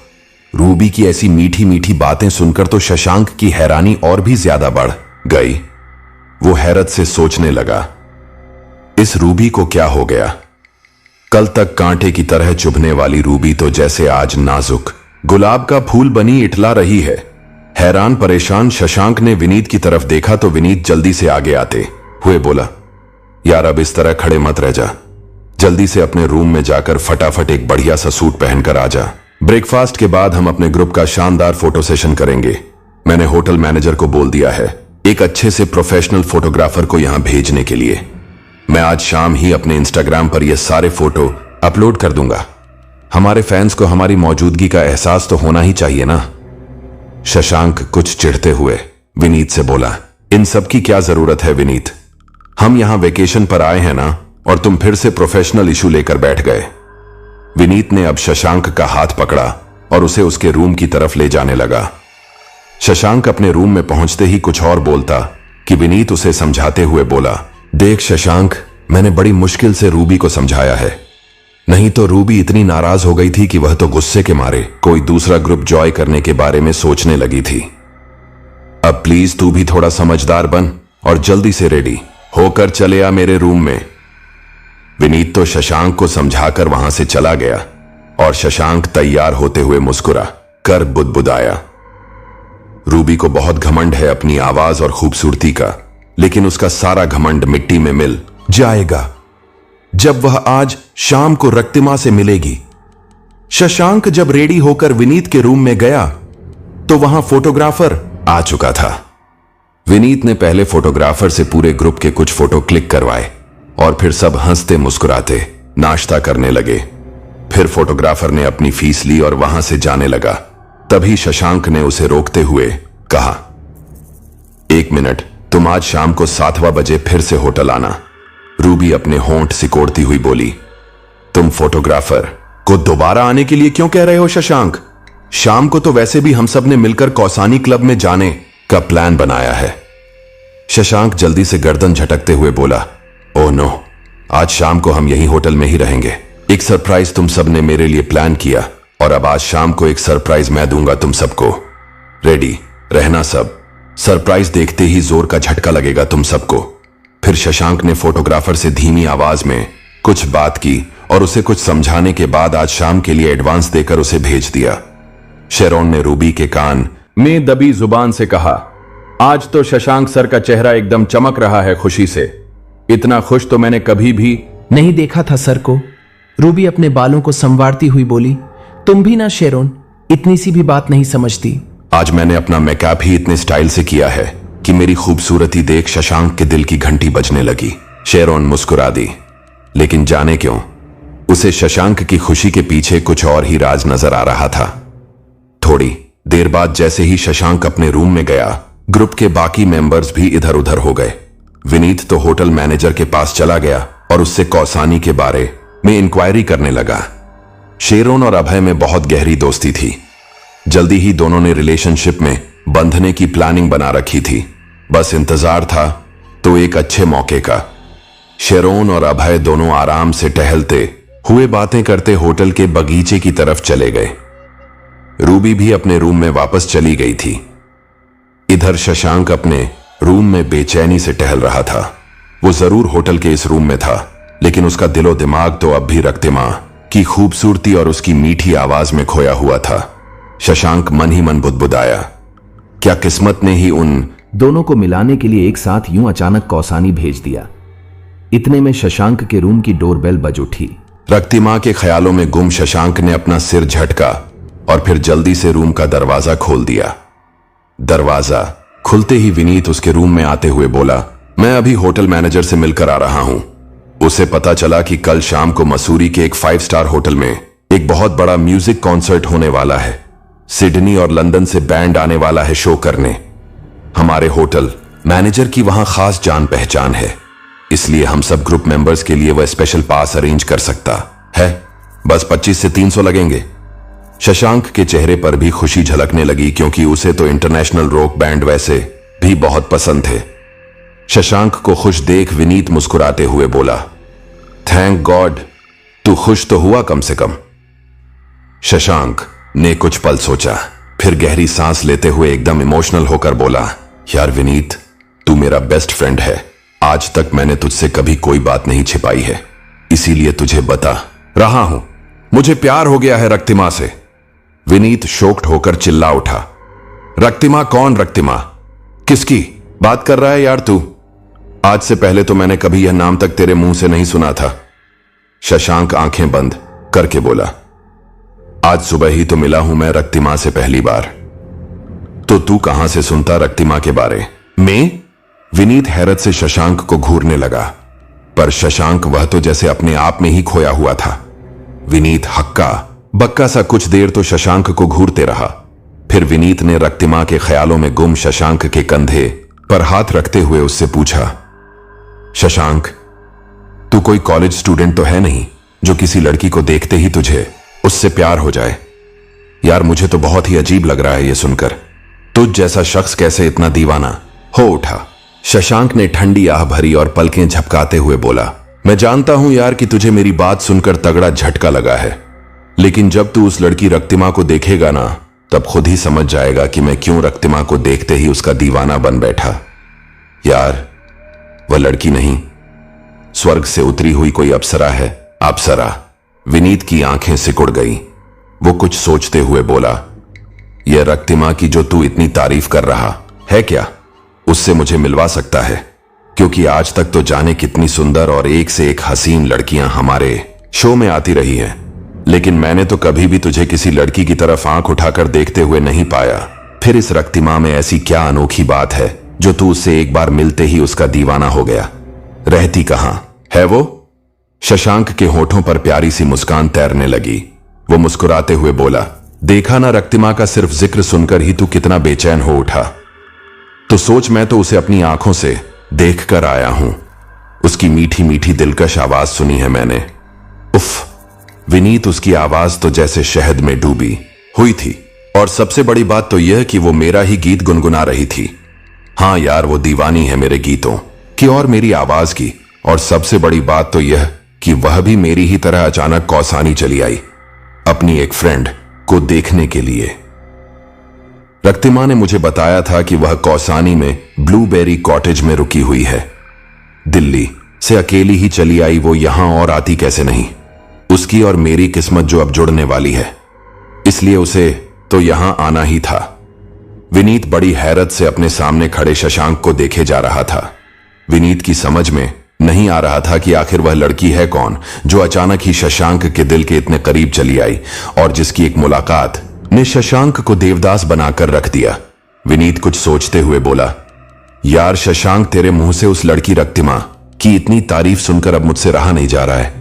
Speaker 1: रूबी की ऐसी मीठी मीठी बातें सुनकर तो शशांक की हैरानी और भी ज्यादा बढ़ गई। वो हैरत से सोचने लगा, इस रूबी को क्या हो गया? कल तक कांटे की तरह चुभने वाली रूबी तो जैसे आज नाजुक गुलाब का फूल बनी इठला रही है। हैरान परेशान शशांक ने विनीत की तरफ देखा तो विनीत जल्दी से आगे आते हुए बोला, यार अब इस तरह खड़े मत रह जा, जल्दी से अपने रूम में जाकर फटाफट एक बढ़िया सा सूट पहनकर आ जा। ब्रेकफास्ट के बाद हम अपने ग्रुप का शानदार फोटो सेशन करेंगे। मैंने होटल मैनेजर को बोल दिया है एक अच्छे से प्रोफेशनल फोटोग्राफर को यहां भेजने के लिए। मैं आज शाम ही अपने इंस्टाग्राम पर ये सारे फोटो अपलोड कर दूंगा। हमारे फैंस को हमारी मौजूदगी का एहसास तो होना ही चाहिए ना। शशांक कुछ चिढ़ते हुए विनीत से बोला, इन सब की क्या जरूरत है विनीत? हम यहां वेकेशन पर आए हैं ना, और तुम फिर से प्रोफेशनल इशू लेकर बैठ गए। विनीत ने अब शशांक का हाथ पकड़ा और उसे उसके रूम की तरफ ले जाने लगा। शशांक अपने रूम में पहुंचते ही कुछ और बोलता कि विनीत उसे समझाते हुए बोला, देख शशांक, मैंने बड़ी मुश्किल से रूबी को समझाया है, नहीं तो रूबी इतनी नाराज हो गई थी कि वह तो गुस्से के मारे कोई दूसरा ग्रुप जॉय करने के बारे में सोचने लगी थी। अब प्लीज तू भी थोड़ा समझदार बन और जल्दी से रेडी होकर चले आ मेरे रूम में। विनीत तो शशांक को समझाकर वहां से चला गया और शशांक तैयार होते हुए मुस्कुरा कर बुदबुदाया। रूबी को बहुत घमंड है अपनी आवाज और खूबसूरती का, लेकिन उसका सारा घमंड मिट्टी में मिल जाएगा जब वह आज शाम को रक्तिमा से मिलेगी। शशांक जब रेडी होकर विनीत के रूम में गया तो वहां फोटोग्राफर आ चुका था। विनीत ने पहले फोटोग्राफर से पूरे ग्रुप के कुछ फोटो क्लिक करवाए और फिर सब हंसते मुस्कुराते नाश्ता करने लगे। फिर फोटोग्राफर ने अपनी फीस ली और वहां से जाने लगा। तभी शशांक ने उसे रोकते हुए कहा, 1 मिनट, तुम आज शाम को 7 बजे फिर से होटल आना। रूबी अपने होंठ सिकोड़ती हुई बोली, तुम फोटोग्राफर को दोबारा आने के लिए क्यों कह रहे हो शशांक? शाम को तो वैसे भी हम सब ने मिलकर कौसानी क्लब में जाने का प्लान बनाया है। शशांक जल्दी से गर्दन झटकते हुए बोला, ओह नो, आज शाम को हम यही होटल में ही रहेंगे। एक सरप्राइज तुम सब ने मेरे लिए प्लान किया और अब आज शाम को एक सरप्राइज मैं दूंगा तुम सबको। रेडी रहना सब। सरप्राइज देखते ही जोर का झटका लगेगा तुम सबको। फिर शशांक ने फोटोग्राफर से धीमी आवाज में कुछ बात की और उसे कुछ समझाने के बाद आज शाम के लिए एडवांस देकर उसे भेज दिया। शेरोन ने रूबी के कान में दबी जुबान से कहा, आज तो शशांक सर का चेहरा एकदम चमक रहा है खुशी से। इतना खुश तो मैंने कभी भी
Speaker 5: नहीं देखा था सर को। रूबी अपने बालों को संवारती हुई बोली, तुम भी ना शेरोन, इतनी सी भी बात नहीं समझती।
Speaker 1: आज मैंने अपना मेकअप ही इतने स्टाइल से किया है कि मेरी खूबसूरती देख शशांक के दिल की घंटी बजने लगी। शेरोन मुस्कुरा दी, लेकिन जाने क्यों उसे शशांक की खुशी के पीछे कुछ और ही राज नजर आ रहा था। थोड़ी देर बाद जैसे ही शशांक अपने रूम में गया, ग्रुप के बाकी मेंबर्स भी इधर उधर हो गए। विनीत तो होटल मैनेजर के पास चला गया और उससे कौसानी के बारे में इंक्वायरी करने लगा। शेरोन और अभय में बहुत गहरी दोस्ती थी। जल्दी ही दोनों ने रिलेशनशिप में बंधने की प्लानिंग बना रखी थी। बस इंतजार था तो एक अच्छे मौके का। शेरोन और अभय दोनों आराम से टहलते हुए बातें करते होटल के बगीचे की तरफ चले गए। रूबी भी अपने रूम में वापस चली गई थी। इधर शशांक अपने रूम में बेचैनी से टहल रहा था। वो जरूर होटल के इस रूम में था, लेकिन उसका दिलो दिमाग तो अब भी रक्तिमा की खूबसूरती और उसकी मीठी आवाज में खोया हुआ था। शशांक मन ही मन बुदबुदाया, क्या किस्मत ने ही उन
Speaker 5: दोनों को मिलाने के लिए एक साथ यूं अचानक कौसानी भेज दिया। इतने में शशांक के रूम की डोरबेल बज उठी।
Speaker 1: रक्तिमा के ख्यालों में गुम शशांक ने अपना सिर झटका और फिर जल्दी से रूम का दरवाजा खोल दिया। दरवाजा खुलते ही विनीत उसके रूम में आते हुए बोला, मैं अभी होटल मैनेजर से मिलकर आ रहा हूं। उसे पता चला कि कल शाम को मसूरी के एक 5 स्टार होटल में एक बहुत बड़ा म्यूजिक कॉन्सर्ट होने वाला है। सिडनी और लंदन से बैंड आने वाला है शो करने। हमारे होटल मैनेजर की वहां खास जान पहचान है, इसलिए हम सब ग्रुप मेंबर्स के लिए वह स्पेशल पास अरेंज कर सकता है। बस 25 से 300 लगेंगे। शशांक के चेहरे पर भी खुशी झलकने लगी, क्योंकि उसे तो इंटरनेशनल रॉक बैंड वैसे भी बहुत पसंद थे। शशांक को खुश देख विनीत मुस्कुराते हुए बोला, थैंक गॉड, तू खुश तो हुआ कम से कम। शशांक ने कुछ पल सोचा, फिर गहरी सांस लेते हुए एकदम इमोशनल होकर बोला, यार विनीत, तू मेरा बेस्ट फ्रेंड है। आज तक मैंने तुझसे कभी कोई बात नहीं छिपाई है, इसीलिए तुझे बता रहा हूं, मुझे प्यार हो गया है रक्तिमा से। विनीत शॉक्ड होकर चिल्ला उठा, रक्तिमा? कौन रक्तिमा? किसकी बात कर रहा है यार तू? आज से पहले तो मैंने कभी यह नाम तक तेरे मुंह से नहीं सुना था। शशांक आंखें बंद करके बोला, आज सुबह ही तो मिला हूं मैं रक्तिमा से पहली बार। तो तू कहां से सुनता रक्तिमा के बारे में? विनीत हैरत से शशांक को घूरने लगा, पर शशांक वह तो जैसे अपने आप में ही खोया हुआ था। विनीत हक्का बक्का सा कुछ देर तो शशांक को घूरते रहा। फिर विनीत ने रक्तिमा के ख्यालों में गुम शशांक के कंधे पर हाथ रखते हुए उससे पूछा, शशांक, तू कोई कॉलेज स्टूडेंट तो है नहीं जो किसी लड़की को देखते ही तुझे उससे प्यार हो जाए? यार मुझे तो बहुत ही अजीब लग रहा है यह सुनकर। तुझ जैसा शख्स कैसे इतना दीवाना हो उठा? शशांक ने ठंडी आह भरी और पलकें झपकाते हुए बोला, मैं जानता हूं यार कि तुझे मेरी बात सुनकर तगड़ा झटका लगा है, लेकिन जब तू उस लड़की रक्तिमा को देखेगा ना, तब खुद ही समझ जाएगा कि मैं क्यों रक्तिमा को देखते ही उसका दीवाना बन बैठा। यार, वह लड़की नहीं, स्वर्ग से उतरी हुई कोई अप्सरा है। अप्सरा। विनीत की आंखें सिकुड़ गईं। वो कुछ सोचते हुए बोला, यह रक्तिमा की जो तू इतनी तारीफ कर रहा है, क्या उससे मुझे मिलवा सकता है? क्योंकि आज तक तो जाने कितनी सुंदर और एक से एक हसीन लड़कियां हमारे शो में आती रही हैं, लेकिन मैंने तो कभी भी तुझे किसी लड़की की तरफ आंख उठाकर देखते हुए नहीं पाया। फिर इस रक्तिमा में ऐसी क्या अनोखी बात है जो तू उससे एक बार मिलते ही उसका दीवाना हो गया? रहती कहां है वो? शशांक के होठों पर प्यारी सी मुस्कान तैरने लगी। वो मुस्कुराते हुए बोला, देखा ना रक्तिमा का सिर्फ जिक्र सुनकर ही तू कितना बेचैन हो उठा। तो सोच, मैं तो उसे अपनी आंखों से देख कर आया हूं। उसकी मीठी मीठी दिलकश आवाज सुनी है मैंने। उफ! विनीत, उसकी आवाज तो जैसे शहद में डूबी हुई थी। और सबसे बड़ी बात तो यह कि वो मेरा ही गीत गुनगुना रही थी। हाँ यार, वो दीवानी है मेरे गीतों की और मेरी आवाज की। और सबसे बड़ी बात तो यह कि वह भी मेरी ही तरह अचानक कौसानी चली आई, अपनी एक फ्रेंड को देखने के लिए। रक्तिमा ने मुझे बताया था कि वह कौसानी में ब्लूबेरी कॉटेज में रुकी हुई है। दिल्ली से अकेली ही चली आई वो, यहां और आती कैसे नहीं? उसकी और मेरी किस्मत जो अब जुड़ने वाली है, इसलिए उसे तो यहां आना ही था। विनीत बड़ी हैरत से अपने सामने खड़े शशांक को देखे जा रहा था। विनीत की समझ में नहीं आ रहा था कि आखिर वह लड़की है कौन जो अचानक ही शशांक के दिल के इतने करीब चली आई और जिसकी एक मुलाकात ने शशांक को देवदास बनाकर रख दिया। विनीत कुछ सोचते हुए बोला, यार शशांक, तेरे मुंह से उस लड़की रक्तिमा की इतनी तारीफ सुनकर अब मुझसे रहा नहीं जा रहा है।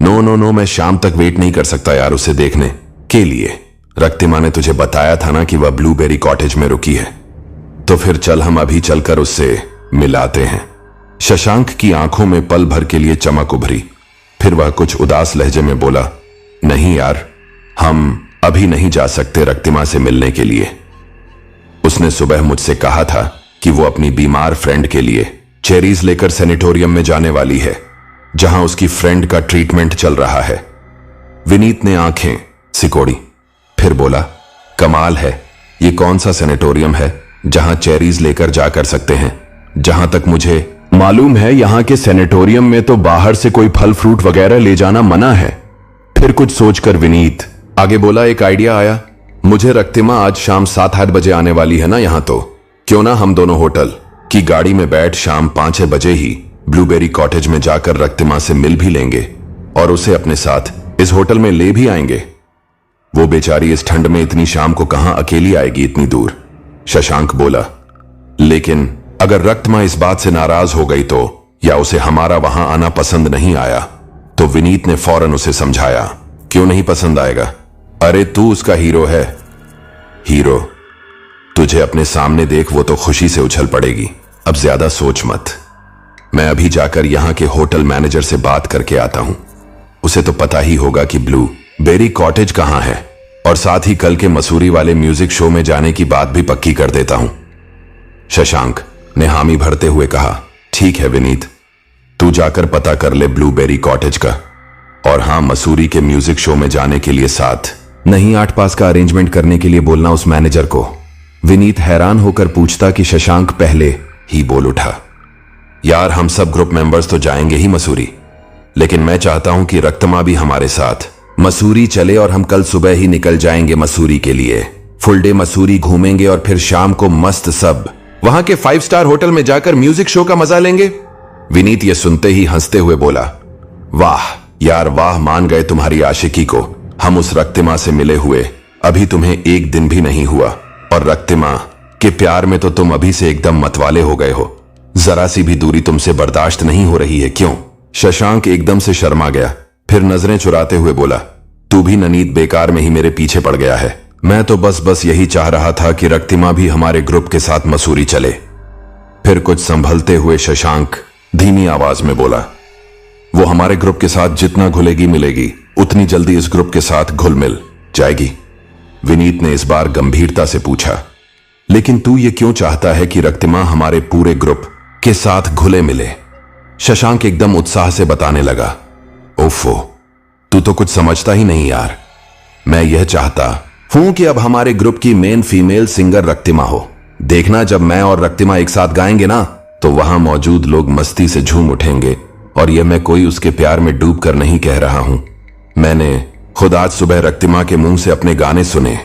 Speaker 1: नो नो नो, मैं शाम तक वेट नहीं कर सकता यार उसे देखने के लिए। रक्तिमा ने तुझे बताया था ना कि वह ब्लूबेरी कॉटेज में रुकी है, तो फिर चल हम अभी चलकर उससे मिलाते हैं। शशांक की आंखों में पल भर के लिए चमक उभरी। फिर वह कुछ उदास लहजे में बोला, नहीं यार, हम अभी नहीं जा सकते रक्तिमा से मिलने के लिए। उसने सुबह मुझसे कहा था कि वो अपनी बीमार फ्रेंड के लिए चेरीज लेकर सैनिटोरियम में जाने वाली है, जहां उसकी फ्रेंड का ट्रीटमेंट चल रहा है। विनीत ने आंखें सिकोड़ी, फिर बोला, कमाल है, ये कौन सा सैनिटोरियम है जहां चेरीज लेकर जा कर सकते हैं? जहां तक मुझे मालूम है, यहां के सैनिटोरियम में तो बाहर से कोई फल फ्रूट वगैरह ले जाना मना है। फिर कुछ सोचकर विनीत आगे बोला, एक आइडिया आया मुझे। रक्तिमा आज शाम 7-8 बजे आने वाली है ना यहां, तो क्यों ना हम दोनों होटल की गाड़ी में बैठ शाम 5-6 बजे ही ब्लूबेरी कॉटेज में जाकर रक्तिमा से मिल भी लेंगे और उसे अपने साथ इस होटल में ले भी आएंगे। वो बेचारी इस ठंड में इतनी शाम को कहां अकेली आएगी इतनी दूर? शशांक बोला, लेकिन अगर रक्तिमा इस बात से नाराज हो गई तो, या उसे हमारा वहां आना पसंद नहीं आया तो? विनीत ने फौरन उसे समझाया, क्यों नहीं पसंद आएगा? अरे तू उसका हीरो है। हीरो? तुझे अपने सामने देख, वो तो खुशी से उछल पड़ेगी। अब ज्यादा सोच मत, मैं अभी जाकर यहां के होटल मैनेजर से बात करके आता हूं। उसे तो पता ही होगा कि ब्लू बेरी कॉटेज कहां है, और साथ ही कल के मसूरी वाले म्यूजिक शो में जाने की बात भी पक्की कर देता हूं। शशांक ने हामी भरते हुए कहा, ठीक है विनीत, तू जाकर पता कर ले ब्लूबेरी कॉटेज का, और हां, मसूरी के म्यूजिक शो में जाने के लिए साथ नहीं 8 पास का अरेंजमेंट करने के लिए बोलना उस मैनेजर को। विनीत हैरान होकर पूछता कि शशांक पहले ही बोल उठा, यार हम सब ग्रुप मेंबर्स तो जाएंगे ही मसूरी, लेकिन मैं चाहता हूं कि रक्तिमा भी हमारे साथ मसूरी चले और हम कल सुबह ही निकल जाएंगे मसूरी के लिए। फुल डे मसूरी घूमेंगे और फिर शाम को मस्त सब वहां के 5 स्टार होटल में जाकर म्यूजिक शो का मजा लेंगे। विनीत ये सुनते ही हंसते हुए बोला, वाह यार वाह, मान गए तुम्हारी आशिकी को। हम उस रक्तिमा से मिले हुए अभी तुम्हें 1 दिन भी नहीं हुआ, और रक्तिमा के प्यार में तो तुम अभी से एकदम मतवाले हो गए हो। जरा सी भी दूरी तुमसे बर्दाश्त नहीं हो रही है क्यों? शशांक एकदम से शर्मा गया, फिर नजरें चुराते हुए बोला, तू भी ननीत बेकार में ही मेरे पीछे पड़ गया है। मैं तो बस यही चाह रहा था कि रक्तिमा भी हमारे ग्रुप के साथ मसूरी चले। फिर कुछ संभलते हुए शशांक धीमी आवाज में बोला, वो हमारे ग्रुप के साथ जितना घुलेगी मिलेगी, उतनी जल्दी इस ग्रुप के साथ घुल मिल जाएगी। विनीत ने इस बार गंभीरता से पूछा, लेकिन तू ये क्यों चाहता है कि रक्तिमा हमारे पूरे ग्रुप के साथ घुले मिले? शशांक एकदम उत्साह से बताने लगा। ओफो, तू तो कुछ समझता ही नहीं यार। मैं यह चाहता हूं कि अब हमारे ग्रुप की मेन फीमेल सिंगर रक्तिमा हो। देखना, जब मैं और रक्तिमा एक साथ गाएंगे ना, तो वहां मौजूद लोग मस्ती से झूम उठेंगे। और यह मैं कोई उसके प्यार में डूब कर नहीं कह रहा हूं। मैंने खुद आज सुबह रक्तिमा के मुंह से अपने गाने सुने।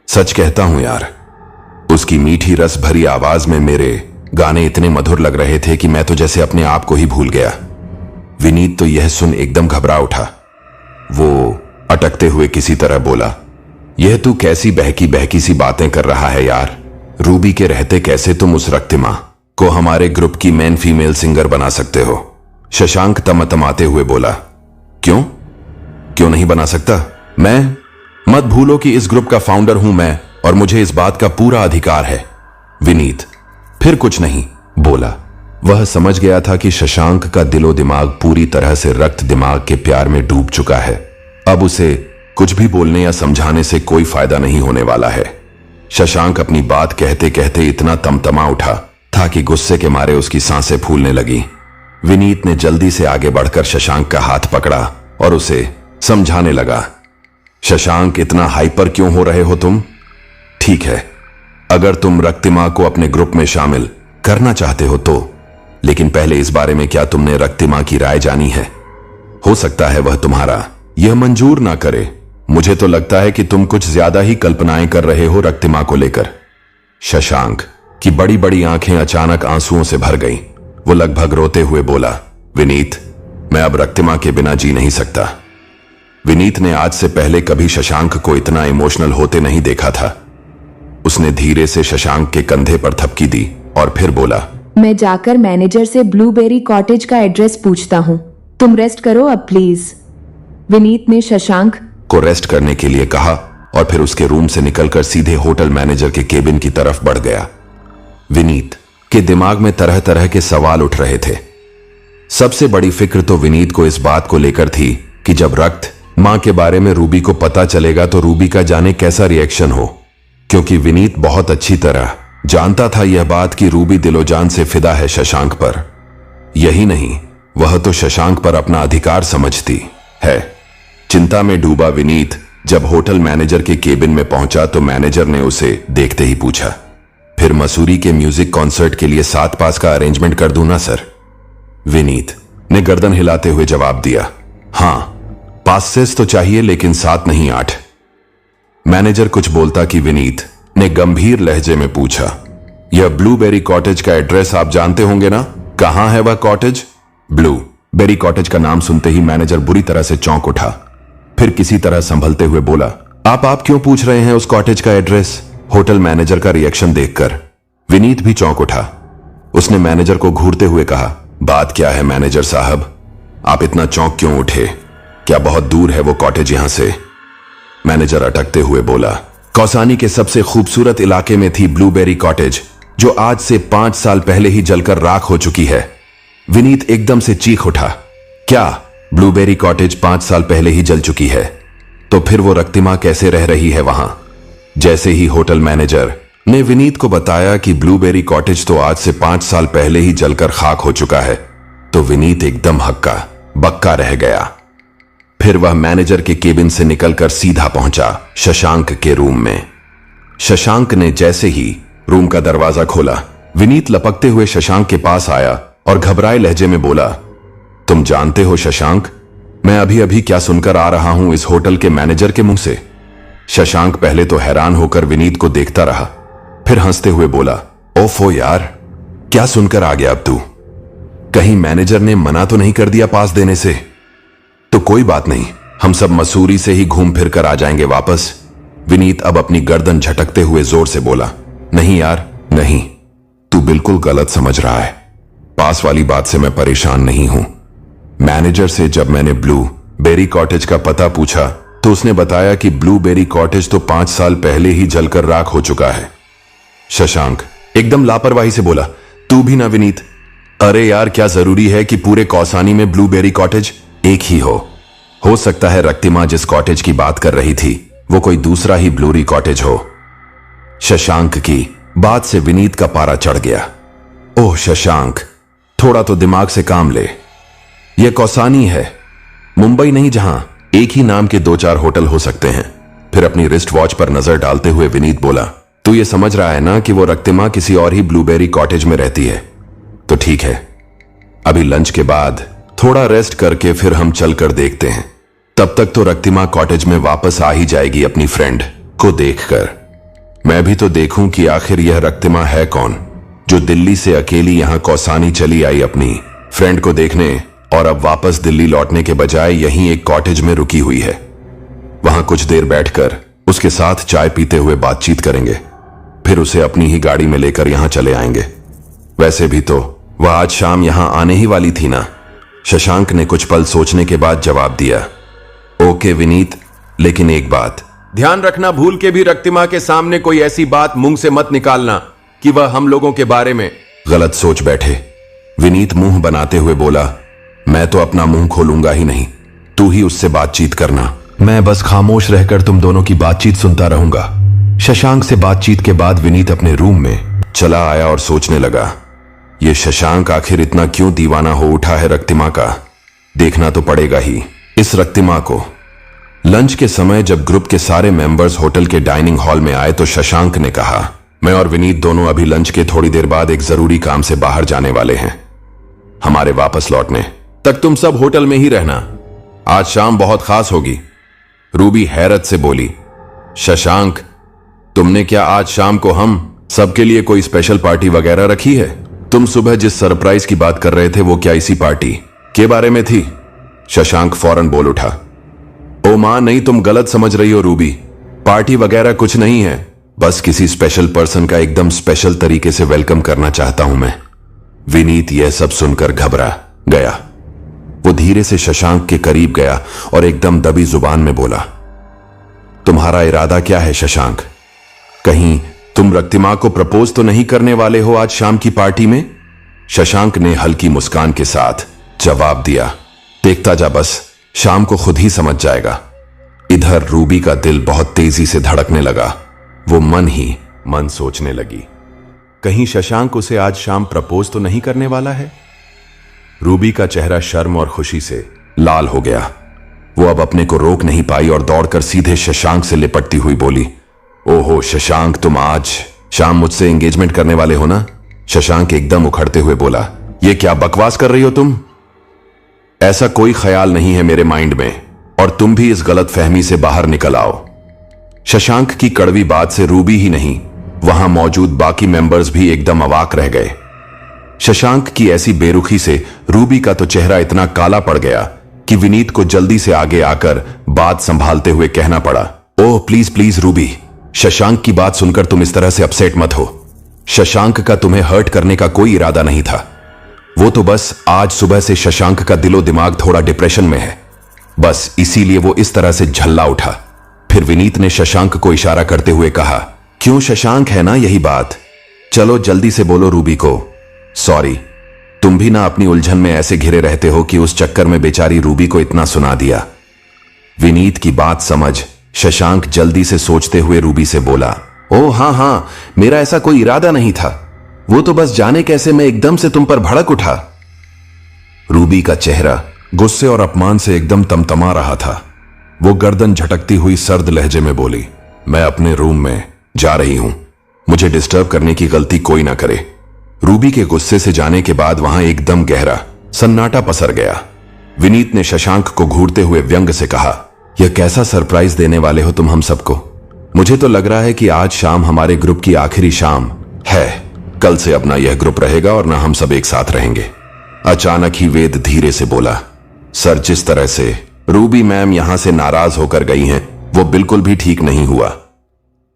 Speaker 1: सच कहता हूं यार, उसकी मीठी रस भरी आवाज में मेरे गाने इतने मधुर लग रहे थे कि मैं तो जैसे अपने आप को ही भूल गया। विनीत तो यह सुन एकदम घबरा उठा। वो अटकते हुए किसी तरह बोला, यह तू कैसी बहकी बहकी सी बातें कर रहा है यार। रूबी के रहते कैसे तुम उस रक्तिमा को हमारे ग्रुप की मेन फीमेल सिंगर बना सकते हो? शशांक तमतमाते हुए बोला। क्यों नहीं बना सकता? मैं, मत भूलो कि इस ग्रुप का फाउंडर हूं मैं, और मुझे इस बात का पूरा अधिकार है। विनीत फिर कुछ नहीं बोला। वह समझ गया था कि शशांक का दिलो दिमाग पूरी तरह से रक्त दिमाग के प्यार में डूब चुका है। अब उसे कुछ भी बोलने या समझाने से कोई फायदा नहीं होने वाला है। शशांक अपनी बात कहते कहते इतना तमतमा उठा था कि गुस्से के मारे उसकी सांसें फूलने लगी। विनीत ने जल्दी से आगे बढ़कर शशांक का हाथ पकड़ा और उसे समझाने लगा। शशांक, इतना हाइपर क्यों हो रहे हो तुम? ठीक है, अगर तुम रक्तिमा को अपने ग्रुप में शामिल करना चाहते हो तो, लेकिन पहले इस बारे में क्या तुमने रक्तिमा की राय जानी है? हो सकता है वह तुम्हारा यह मंजूर ना करे। मुझे तो लगता है कि तुम कुछ ज्यादा ही कल्पनाएं कर रहे हो रक्तिमा को लेकर। शशांक की बड़ी बड़ी आंखें अचानक आंसुओं से भर गईं। वो लगभग रोते हुए बोला, विनीत, मैं अब रक्तिमा के बिना जी नहीं सकता। विनीत ने आज से पहले कभी शशांक को इतना इमोशनल होते नहीं देखा था। उसने धीरे से शशांक के कंधे पर थपकी दी और फिर बोला,
Speaker 6: मैं जाकर मैनेजर से ब्लूबेरी कॉटेज का एड्रेस पूछता हूँ। तुम रेस्ट करो अब प्लीज। विनीत ने शशांक
Speaker 1: को रेस्ट करने के लिए कहा और फिर उसके रूम से निकलकर सीधे होटल मैनेजर के केबिन की तरफ बढ़ गया। विनीत के दिमाग में तरह तरह के सवाल उठ रहे थे। सबसे बड़ी फिक्र तो विनीत को इस बात को लेकर थी कि जब रक्त मां के बारे में रूबी को पता चलेगा तो रूबी का जाने कैसा रिएक्शन हो, क्योंकि विनीत बहुत अच्छी तरह जानता था यह बात कि रूबी दिलोजान से फिदा है शशांक पर। यही नहीं, वह तो शशांक पर अपना अधिकार समझती है। चिंता में डूबा विनीत जब होटल मैनेजर के केबिन में पहुंचा तो मैनेजर ने उसे देखते ही पूछा, फिर मसूरी के म्यूजिक कॉन्सर्ट के लिए 7 पास का अरेंजमेंट कर दूं ना सर? विनीत ने गर्दन हिलाते हुए जवाब दिया, हां, पासेस तो चाहिए लेकिन 7 नहीं 8। मैनेजर कुछ बोलता कि विनीत ने गंभीर लहजे में पूछा, यह ब्लूबेरी कॉटेज का एड्रेस आप जानते होंगे ना? कहां है वह कॉटेज? ब्लूबेरी कॉटेज का नाम सुनते ही मैनेजर बुरी तरह से चौंक उठा। फिर किसी तरह संभलते हुए बोला, आप क्यों पूछ रहे हैं उस कॉटेज का एड्रेस? होटल मैनेजर का रिएक्शन देखकर विनीत भी चौंक उठा। उसने मैनेजर को घूरते हुए कहा, बात क्या है मैनेजर साहब? आप इतना चौंक क्यों उठे? क्या बहुत दूर है वो कॉटेज यहां से? मैनेजर अटकते हुए बोला, कौसानी के सबसे खूबसूरत इलाके में थी ब्लूबेरी कॉटेज, जो आज से 5 साल पहले ही जलकर राख हो चुकी है। विनीत एकदम से चीख उठा, क्या ब्लूबेरी कॉटेज 5 साल पहले ही जल चुकी है? तो फिर वो रक्तिमा कैसे रह रही है वहां? जैसे ही होटल मैनेजर ने विनीत को बताया कि ब्लूबेरी कॉटेज तो आज से 5 साल पहले ही जलकर खाक हो चुका है, तो विनीत एकदम हक्का बक्का रह गया। फिर वह मैनेजर के केबिन से निकलकर सीधा पहुंचा शशांक के रूम में। शशांक ने जैसे ही रूम का दरवाजा खोला, विनीत लपकते हुए शशांक के पास आया और घबराए लहजे में बोला, तुम जानते हो शशांक, मैं अभी अभी क्या सुनकर आ रहा हूं इस होटल के मैनेजर के मुंह से? शशांक पहले तो हैरान होकर विनीत को देखता रहा, फिर हंसते हुए बोला, ओफो यार, क्या सुनकर आ गया अब तू? कहीं मैनेजर ने मना तो नहीं कर दिया पास देने से? तो कोई बात नहीं, हम सब मसूरी से ही घूम फिर कर आ जाएंगे वापस। विनीत अब अपनी गर्दन झटकते हुए जोर से बोला, नहीं यार नहीं, तू बिल्कुल गलत समझ रहा है। पास वाली बात से मैं परेशान नहीं हूं। मैनेजर से जब मैंने ब्लूबेरी कॉटेज का पता पूछा तो उसने बताया कि ब्लूबेरी कॉटेज तो 5 साल पहले ही जलकर राख हो चुका है। शशांक एकदम लापरवाही से बोला, तू भी ना विनीत? अरे यार, क्या जरूरी है कि पूरे कौसानी में ब्लूबेरी कॉटेज एक ही हो सकता है रक्तिमा जिस कॉटेज की बात कर रही थी वो कोई दूसरा ही ब्लूरी कॉटेज हो। शशांक की बात से विनीत का पारा चढ़ गया। ओह शशांक, थोड़ा तो दिमाग से काम ले। यह कौसानी है, मुंबई नहीं जहां एक ही नाम के 2-4 होटल हो सकते हैं। फिर अपनी रिस्ट वॉच पर नजर डालते हुए विनीत बोला, तू ये समझ रहा है ना कि वो रक्तिमा किसी और ही ब्लूबेरी कॉटेज में रहती है? तो ठीक है, अभी लंच के बाद थोड़ा रेस्ट करके फिर हम चलकर देखते हैं। तब तक तो रक्तिमा कॉटेज में वापस आ ही जाएगी अपनी फ्रेंड को देखकर। मैं भी तो देखूं कि आखिर यह रक्तिमा है कौन, जो दिल्ली से अकेली यहां कौसानी चली आई अपनी फ्रेंड को देखने, और अब वापस दिल्ली लौटने के बजाय यहीं एक कॉटेज में रुकी हुई है। वहां कुछ देर बैठकर उसके साथ चाय पीते हुए बातचीत करेंगे, फिर उसे अपनी ही गाड़ी में लेकर यहां चले आएंगे। वैसे भी तो वह आज शाम यहां आने ही वाली थी ना। शशांक ने कुछ पल सोचने के बाद जवाब दिया, ओके विनीत, लेकिन एक बात ध्यान रखना, भूल के भी रक्तिमा के सामने कोई ऐसी बात मुंह से मत निकालना कि वह हम लोगों के बारे में गलत सोच बैठे। विनीत मुंह बनाते हुए बोला, मैं तो अपना मुंह खोलूंगा ही नहीं, तू ही उससे बातचीत करना। मैं बस खामोश रहकर तुम दोनों की बातचीत सुनता रहूंगा। शशांक से बातचीत के बाद विनीत अपने रूम में चला आया और सोचने लगा, यह शशांक आखिर इतना क्यों दीवाना हो उठा है रक्तिमा का? देखना तो पड़ेगा ही इस रक्तिमा को। लंच के समय जब ग्रुप के सारे मेंबर्स होटल के डाइनिंग हॉल में आए तो शशांक ने कहा, मैं और विनीत दोनों अभी लंच के थोड़ी देर बाद एक जरूरी काम से बाहर जाने वाले हैं। हमारे वापस लौटने तक तुम सब होटल में ही रहना, आज शाम बहुत खास होगी। रूबी हैरत से बोली, शशांक, तुमने क्या आज शाम को हम सबके लिए कोई स्पेशल पार्टी वगैरह रखी है? तुम सुबह जिस सरप्राइज की बात कर रहे थे वो क्या इसी पार्टी के बारे में थी? शशांक फौरन बोल उठा, ओ मां नहीं, तुम गलत समझ रही हो रूबी, पार्टी वगैरह कुछ नहीं है, बस किसी स्पेशल पर्सन का एकदम स्पेशल तरीके से वेलकम करना चाहता हूं मैं। विनीत यह सब सुनकर घबरा गया। वो धीरे से शशांक के करीब गया और एकदम दबी जुबान में बोला, तुम्हारा इरादा क्या है शशांक? कहीं तुम रक्तिमा को प्रपोज तो नहीं करने वाले हो आज शाम की पार्टी में? शशांक ने हल्की मुस्कान के साथ जवाब दिया, देखता जा, बस शाम को खुद ही समझ जाएगा। इधर रूबी का दिल बहुत तेजी से धड़कने लगा। वो मन ही मन सोचने लगी, कहीं शशांक उसे आज शाम प्रपोज तो नहीं करने वाला है? रूबी का चेहरा शर्म और खुशी से लाल हो गया। वो अब अपने को रोक नहीं पाई और दौड़कर सीधे शशांक से लिपटती हुई बोली, ओहो शशांक, तुम आज शाम मुझसे एंगेजमेंट करने वाले हो ना? शशांक एकदम उखड़ते हुए बोला, ये क्या बकवास कर रही हो तुम? ऐसा कोई ख्याल नहीं है मेरे माइंड में, और तुम भी इस गलत फहमी से बाहर निकल आओ। शशांक की कड़वी बात से रूबी ही नहीं, वहां मौजूद बाकी मेंबर्स भी एकदम अवाक रह गए। शशांक की ऐसी बेरुखी से रूबी का तो चेहरा इतना काला पड़ गया कि विनीत को जल्दी से आगे आकर बात संभालते हुए कहना पड़ा, oh please please Ruby, Shashank की बात सुनकर तुम इस तरह से अपसेट मत हो। शशांक का तुम्हें हर्ट करने का कोई इरादा नहीं था। वो तो बस आज सुबह से शशांक का दिलो दिमाग थोड़ा डिप्रेशन में है, बस इसीलिए वो इस तरह से झल्ला उठा। फिर विनीत ने शशांक को इशारा करते हुए कहा, क्यों शशांक, है ना यही बात? चलो जल्दी से बोलो रूबी को। सॉरी, तुम भी ना अपनी उलझन में ऐसे घिरे रहते हो कि उस चक्कर में बेचारी रूबी को इतना सुना दिया। विनीत की बात समझ शशांक जल्दी से सोचते हुए रूबी से बोला, ओ हाँ, मेरा ऐसा कोई इरादा नहीं था, वो तो बस जाने कैसे मैं एकदम से तुम पर भड़क उठा। रूबी का चेहरा गुस्से और अपमान से एकदम तमतमा रहा था। वो गर्दन झटकती हुई सर्द लहजे में बोली, मैं अपने रूम में जा रही हूं, मुझे डिस्टर्ब करने की गलती कोई ना करे। रूबी के गुस्से से जाने के बाद वहां एकदम गहरा सन्नाटा पसर गया। विनीत ने शशांक को घूरते हुए व्यंग से कहा, यह कैसा सरप्राइज देने वाले हो तुम हम सबको? मुझे तो लग रहा है कि आज शाम हमारे ग्रुप की आखिरी शाम है, कल से अब ना यह ग्रुप रहेगा और ना हम सब एक साथ रहेंगे। अचानक ही वेद धीरे से बोला, सर जिस तरह से रूबी मैम यहां से नाराज होकर गई हैं वो बिल्कुल भी ठीक नहीं हुआ।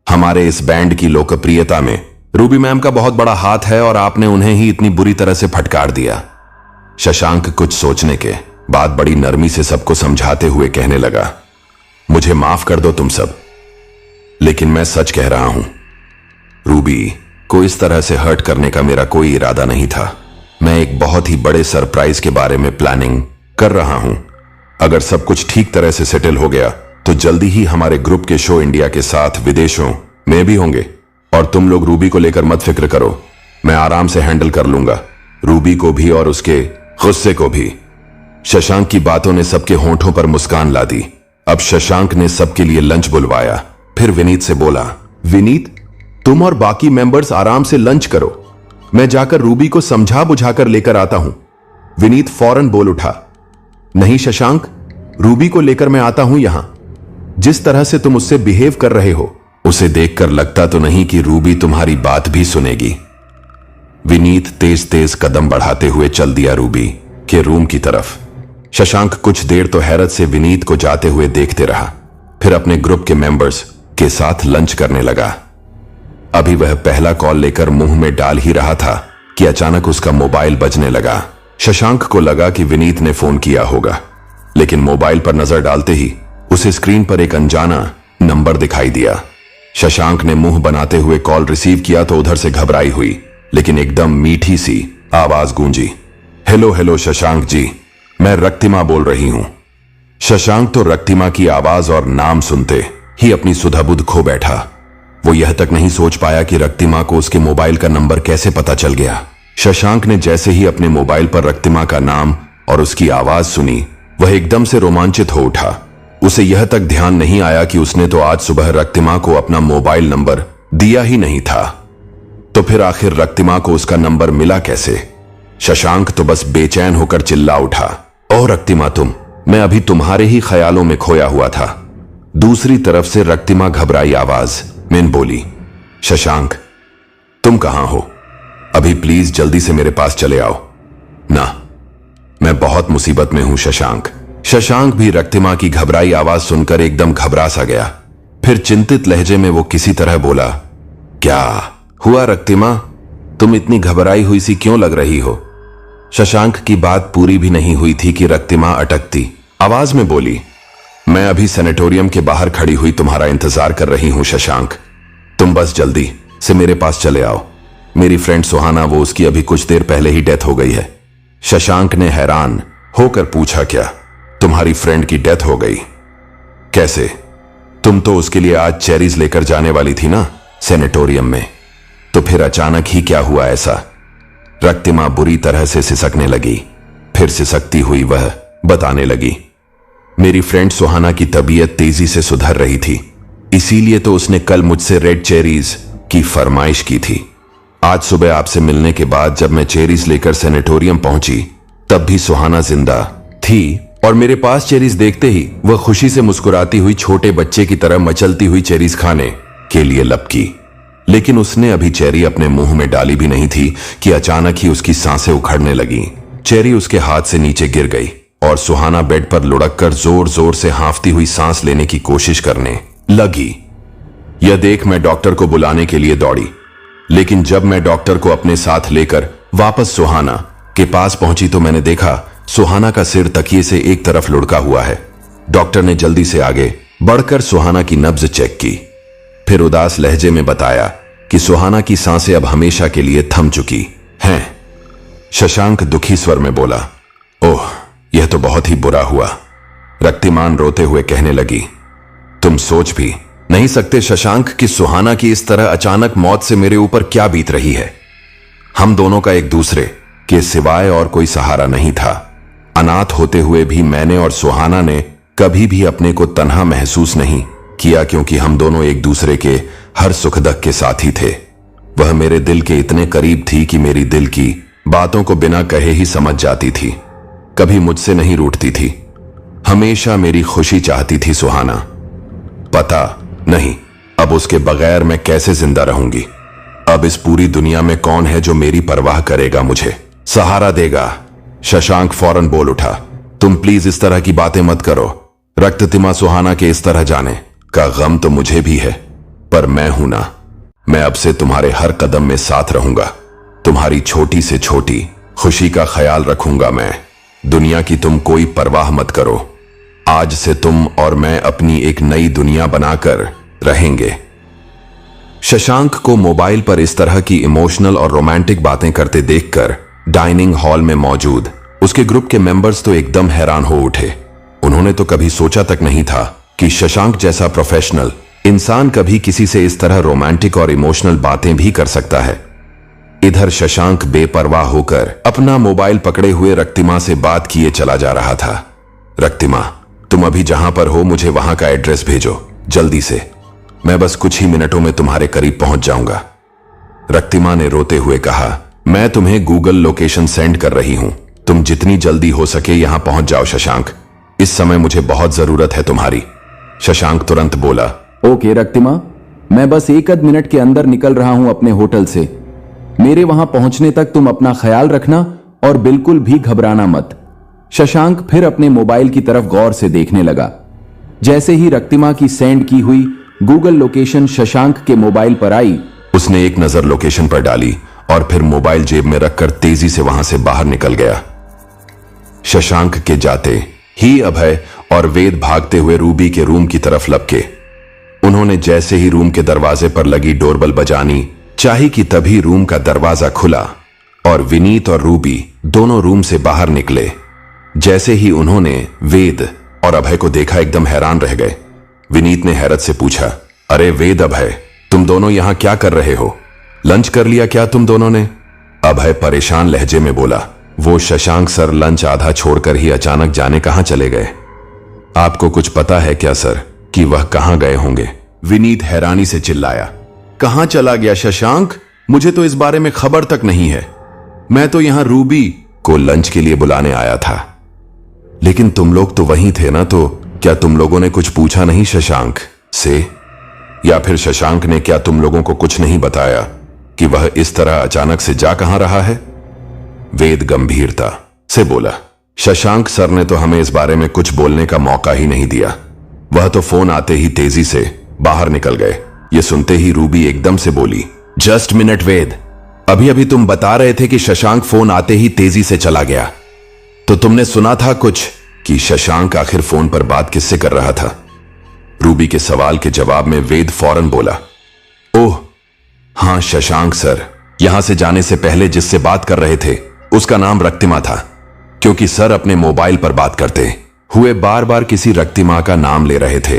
Speaker 1: हमारे इस बैंड की लोकप्रियता में रूबी मैम का बहुत बड़ा हाथ है और आपने उन्हें ही इतनी बुरी तरह से फटकार दिया। शशांक कुछ सोचने के बाद बड़ी नरमी से सबको समझाते हुए कहने लगा, मुझे माफ कर दो तुम सब, लेकिन मैं सच कह रहा हूं, रूबी को इस तरह से हर्ट करने का मेरा कोई इरादा नहीं था। मैं एक बहुत ही बड़े सरप्राइज के बारे में प्लानिंग कर रहा हूं। अगर सब कुछ ठीक तरह से सेटल हो गया तो जल्दी ही हमारे ग्रुप के शो इंडिया के साथ विदेशों में भी होंगे। और तुम लोग रूबी को लेकर मत फिक्र करो, मैं आराम से हैंडल कर लूंगा। रूबी को भी और उसके गुस्से को भी। शशांक की बातों ने सबके होंठों पर मुस्कान ला दी। अब शशांक ने सबके लिए लंच बुलवाया। फिर विनीत से बोला, विनीत, तुम और बाकी मेंबर्स आराम से लंच करो, मैं जाकर रूबी को समझा बुझाकर लेकर आता हूं। विनीत फौरन बोल उठा, नहीं शशांक, रूबी को लेकर मैं आता हूं यहां। जिस तरह से तुम उससे बिहेव कर रहे हो, उसे देखकर लगता तो नहीं कि रूबी तुम्हारी बात भी सुनेगी। विनीत तेज तेज कदम बढ़ाते हुए चल दिया रूबी के रूम की तरफ। शशांक कुछ देर तो हैरत से विनीत को जाते हुए देखते रहा, फिर अपने ग्रुप के मेंबर्स के साथ लंच करने लगा। अभी वह पहला कॉल लेकर मुंह में डाल ही रहा था कि अचानक उसका मोबाइल बजने लगा। शशांक को लगा कि विनीत ने फोन किया होगा, लेकिन मोबाइल पर नजर डालते ही उसे स्क्रीन पर एक अनजाना नंबर दिखाई दिया। शशांक ने मुंह बनाते हुए कॉल रिसीव किया तो उधर से घबराई हुई लेकिन एकदम मीठी सी आवाज गूंजी, हेलो हेलो शशांक जी, मैं रक्तिमा बोल रही हूं। शशांक तो रक्तिमा की आवाज और नाम सुनते ही अपनी सुधा-बुध खो बैठा। वो यह तक नहीं सोच पाया कि रक्तिमा को उसके मोबाइल का नंबर कैसे पता चल गया। शशांक ने जैसे ही अपने मोबाइल पर रक्तिमा का नाम और उसकी आवाज सुनी, वह एकदम से रोमांचित हो उठा। उसे यह तक ध्यान नहीं आया कि उसने तो आज सुबह रक्तिमा को अपना मोबाइल नंबर दिया ही नहीं था, तो फिर आखिर रक्तिमा को उसका नंबर मिला कैसे। शशांक तो बस बेचैन होकर चिल्ला उठा, ओह रक्तिमा तुम, मैं अभी तुम्हारे ही ख्यालों में खोया हुआ था। दूसरी तरफ से रक्तिमा घबराई आवाज में बोली, शशांक तुम कहां हो, अभी प्लीज जल्दी से मेरे पास चले आओ ना, मैं बहुत मुसीबत में हूं शशांक। शशांक भी रक्तिमा की घबराई आवाज सुनकर एकदम घबरा सा गया। फिर चिंतित लहजे में वो किसी तरह बोला, क्या हुआ रक्तिमा, तुम इतनी घबराई हुई सी क्यों लग रही हो। शशांक की बात पूरी भी नहीं हुई थी कि रक्तिमा अटकती आवाज में बोली, मैं अभी सैनिटोरियम के बाहर खड़ी हुई तुम्हारा इंतजार कर रही हूं शशांक, तुम बस जल्दी से मेरे पास चले आओ। मेरी फ्रेंड सुहाना, वो उसकी अभी कुछ देर पहले ही डेथ हो गई है। शशांक ने हैरान होकर पूछा, क्या तुम्हारी फ्रेंड की डेथ हो गई, कैसे, तुम तो उसके लिए आज चेरीज लेकर जाने वाली थी ना सैनिटोरियम में, तो फिर अचानक ही क्या हुआ ऐसा। रक्तिमा बुरी तरह से सिसकने लगी। फिर सिसकती हुई वह बताने लगी, मेरी फ्रेंड सुहाना की तबीयत तेजी से सुधर रही थी, इसीलिए तो उसने कल मुझसे रेड चेरीज की फरमाइश की थी। आज सुबह आपसे मिलने के बाद जब मैं चेरीज लेकर सैनिटोरियम पहुंची, तब भी सुहाना जिंदा थी और मेरे पास चेरीज देखते ही वह खुशी से मुस्कुराती हुई छोटे बच्चे की तरह मचलती हुई चेरीज खाने के लिए लपकी। लेकिन उसने अभी चेरी अपने मुंह में डाली भी नहीं थी कि अचानक ही उसकी सांसें उखड़ने लगी। चेरी उसके हाथ से नीचे गिर गई और सुहाना बेड पर लुढ़क कर जोर जोर से हांफती हुई सांस लेने की कोशिश करने लगी। यह देख मैं डॉक्टर को बुलाने के लिए दौड़ी, लेकिन जब मैं डॉक्टर को अपने साथ लेकर वापस सुहाना के पास पहुंची तो मैंने देखा सुहाना का सिर तकिए से एक तरफ लुढ़का हुआ है। डॉक्टर ने जल्दी से आगे बढ़कर सुहाना की नब्ज चेक की, फिर उदास लहजे में बताया कि सुहाना की सांसें अब हमेशा के लिए थम चुकी हैं। शशांक दुखी स्वर में बोला, ओह यह तो बहुत ही बुरा हुआ। रक्तिमान रोते हुए कहने लगी, तुम सोच भी नहीं सकते शशांक कि सुहाना की इस तरह अचानक मौत से मेरे ऊपर क्या बीत रही है। हम दोनों का एक दूसरे के सिवाय और कोई सहारा नहीं था। अनाथ होते हुए भी मैंने और सुहाना ने कभी भी अपने को तन्हा महसूस नहीं किया, क्योंकि हम दोनों एक दूसरे के हर सुख दुख के साथी थे। वह मेरे दिल के इतने करीब थी कि मेरी दिल की बातों को बिना कहे ही समझ जाती थी, कभी मुझसे नहीं रूठती थी, हमेशा मेरी खुशी चाहती थी सुहाना। पता नहीं अब उसके बगैर मैं कैसे जिंदा रहूंगी। अब इस पूरी दुनिया में कौन है जो मेरी परवाह करेगा, मुझे सहारा देगा। शशांक फौरन बोल उठा, तुम प्लीज इस तरह की बातें मत करो। रक्तिमा सुहाना के इस तरह जाने का गम तो मुझे भी है, पर मैं हूं ना, मैं अब से तुम्हारे हर कदम में साथ रहूंगा। तुम्हारी छोटी से छोटी खुशी का ख्याल रखूंगा मैं। दुनिया की तुम कोई परवाह मत करो। आज से तुम और मैं अपनी एक नई दुनिया बनाकर रहेंगे। शशांक को मोबाइल पर इस तरह की इमोशनल और रोमांटिक बातें करते देखकर डाइनिंग हॉल में मौजूद उसके ग्रुप के मेंबर्स तो एकदम हैरान हो उठे। उन्होंने तो कभी सोचा तक नहीं था कि शशांक जैसा प्रोफेशनल इंसान कभी किसी से इस तरह रोमांटिक और इमोशनल बातें भी कर सकता है। इधर शशांक बेपरवाह होकर अपना मोबाइल पकड़े हुए रक्तिमा से बात किए चला जा रहा था। रक्तिमा, तुम अभी जहां पर हो मुझे वहां का एड्रेस भेजो जल्दी से। मैं बस कुछ ही मिनटों में तुम्हारे करीब पहुंच जाऊंगा। रक्तिमा ने रोते हुए कहा, मैं तुम्हें गूगल लोकेशन सेंड कर रही हूं। तुम जितनी जल्दी हो सके यहां पहुंच जाओ शशांक। इस समय मुझे बहुत जरूरत है तुम्हारी। शशांक तुरंत बोला,
Speaker 2: ओके रक्तिमा, मैं बस एक आध मिनट के अंदर निकल रहा हूं अपने होटल से। मेरे वहां पहुंचने तक तुम अपना ख्याल रखना और बिल्कुल भी घबराना मत। शशांक फिर अपने मोबाइल की तरफ गौर से देखने लगा। जैसे ही रक्तिमा की सेंड की हुई गूगल लोकेशन शशांक के मोबाइल पर आई,
Speaker 1: उसने एक नजर लोकेशन पर डाली और फिर मोबाइल जेब में रखकर तेजी से वहां से बाहर निकल गया। शशांक के जाते ही अभय और वेद भागते हुए रूबी के रूम की तरफ लपके। उन्होंने जैसे ही रूम के दरवाजे पर लगी डोरबेल बजानी चाही कि तभी रूम का दरवाजा खुला और विनीत और रूबी दोनों रूम से बाहर निकले। जैसे ही उन्होंने वेद और अभय को देखा एकदम हैरान रह गए। विनीत ने हैरत से पूछा, अरे वेद अभय, तुम दोनों यहां क्या कर रहे हो? लंच कर लिया क्या तुम दोनों ने? अभय परेशान लहजे में बोला, वो शशांक सर लंच आधा छोड़कर ही अचानक जाने कहां चले गए। आपको कुछ पता है क्या सर कि वह कहां गए होंगे? विनीत हैरानी से चिल्लाया, कहां चला गया शशांक? मुझे तो इस बारे में खबर तक नहीं है। मैं तो यहां रूबी को लंच के लिए बुलाने आया था। लेकिन तुम लोग तो वहीं थे ना, तो क्या तुम लोगों ने कुछ पूछा नहीं शशांक से? या फिर शशांक ने क्या तुम लोगों को कुछ नहीं बताया कि वह इस तरह अचानक से जा कहां रहा है? वेद गंभीरता से बोला, शशांक सर ने तो हमें इस बारे में कुछ बोलने का मौका ही नहीं दिया। वह तो फोन आते ही तेजी से बाहर निकल गए। ये सुनते ही रूबी एकदम से बोली, जस्ट मिनट वेद, अभी अभी तुम बता रहे थे कि शशांक फोन आते ही तेजी से चला गया, तो तुमने सुना था कुछ कि शशांक आखिर फोन पर बात किससे कर रहा था? रूबी के सवाल के जवाब में वेद फौरन बोला, ओह हां शशांक सर यहां से जाने से पहले जिससे बात कर रहे थे उसका नाम रक्तिमा था, क्योंकि सर अपने मोबाइल पर बात करते हुए बार बार किसी रक्तिमा का नाम ले रहे थे।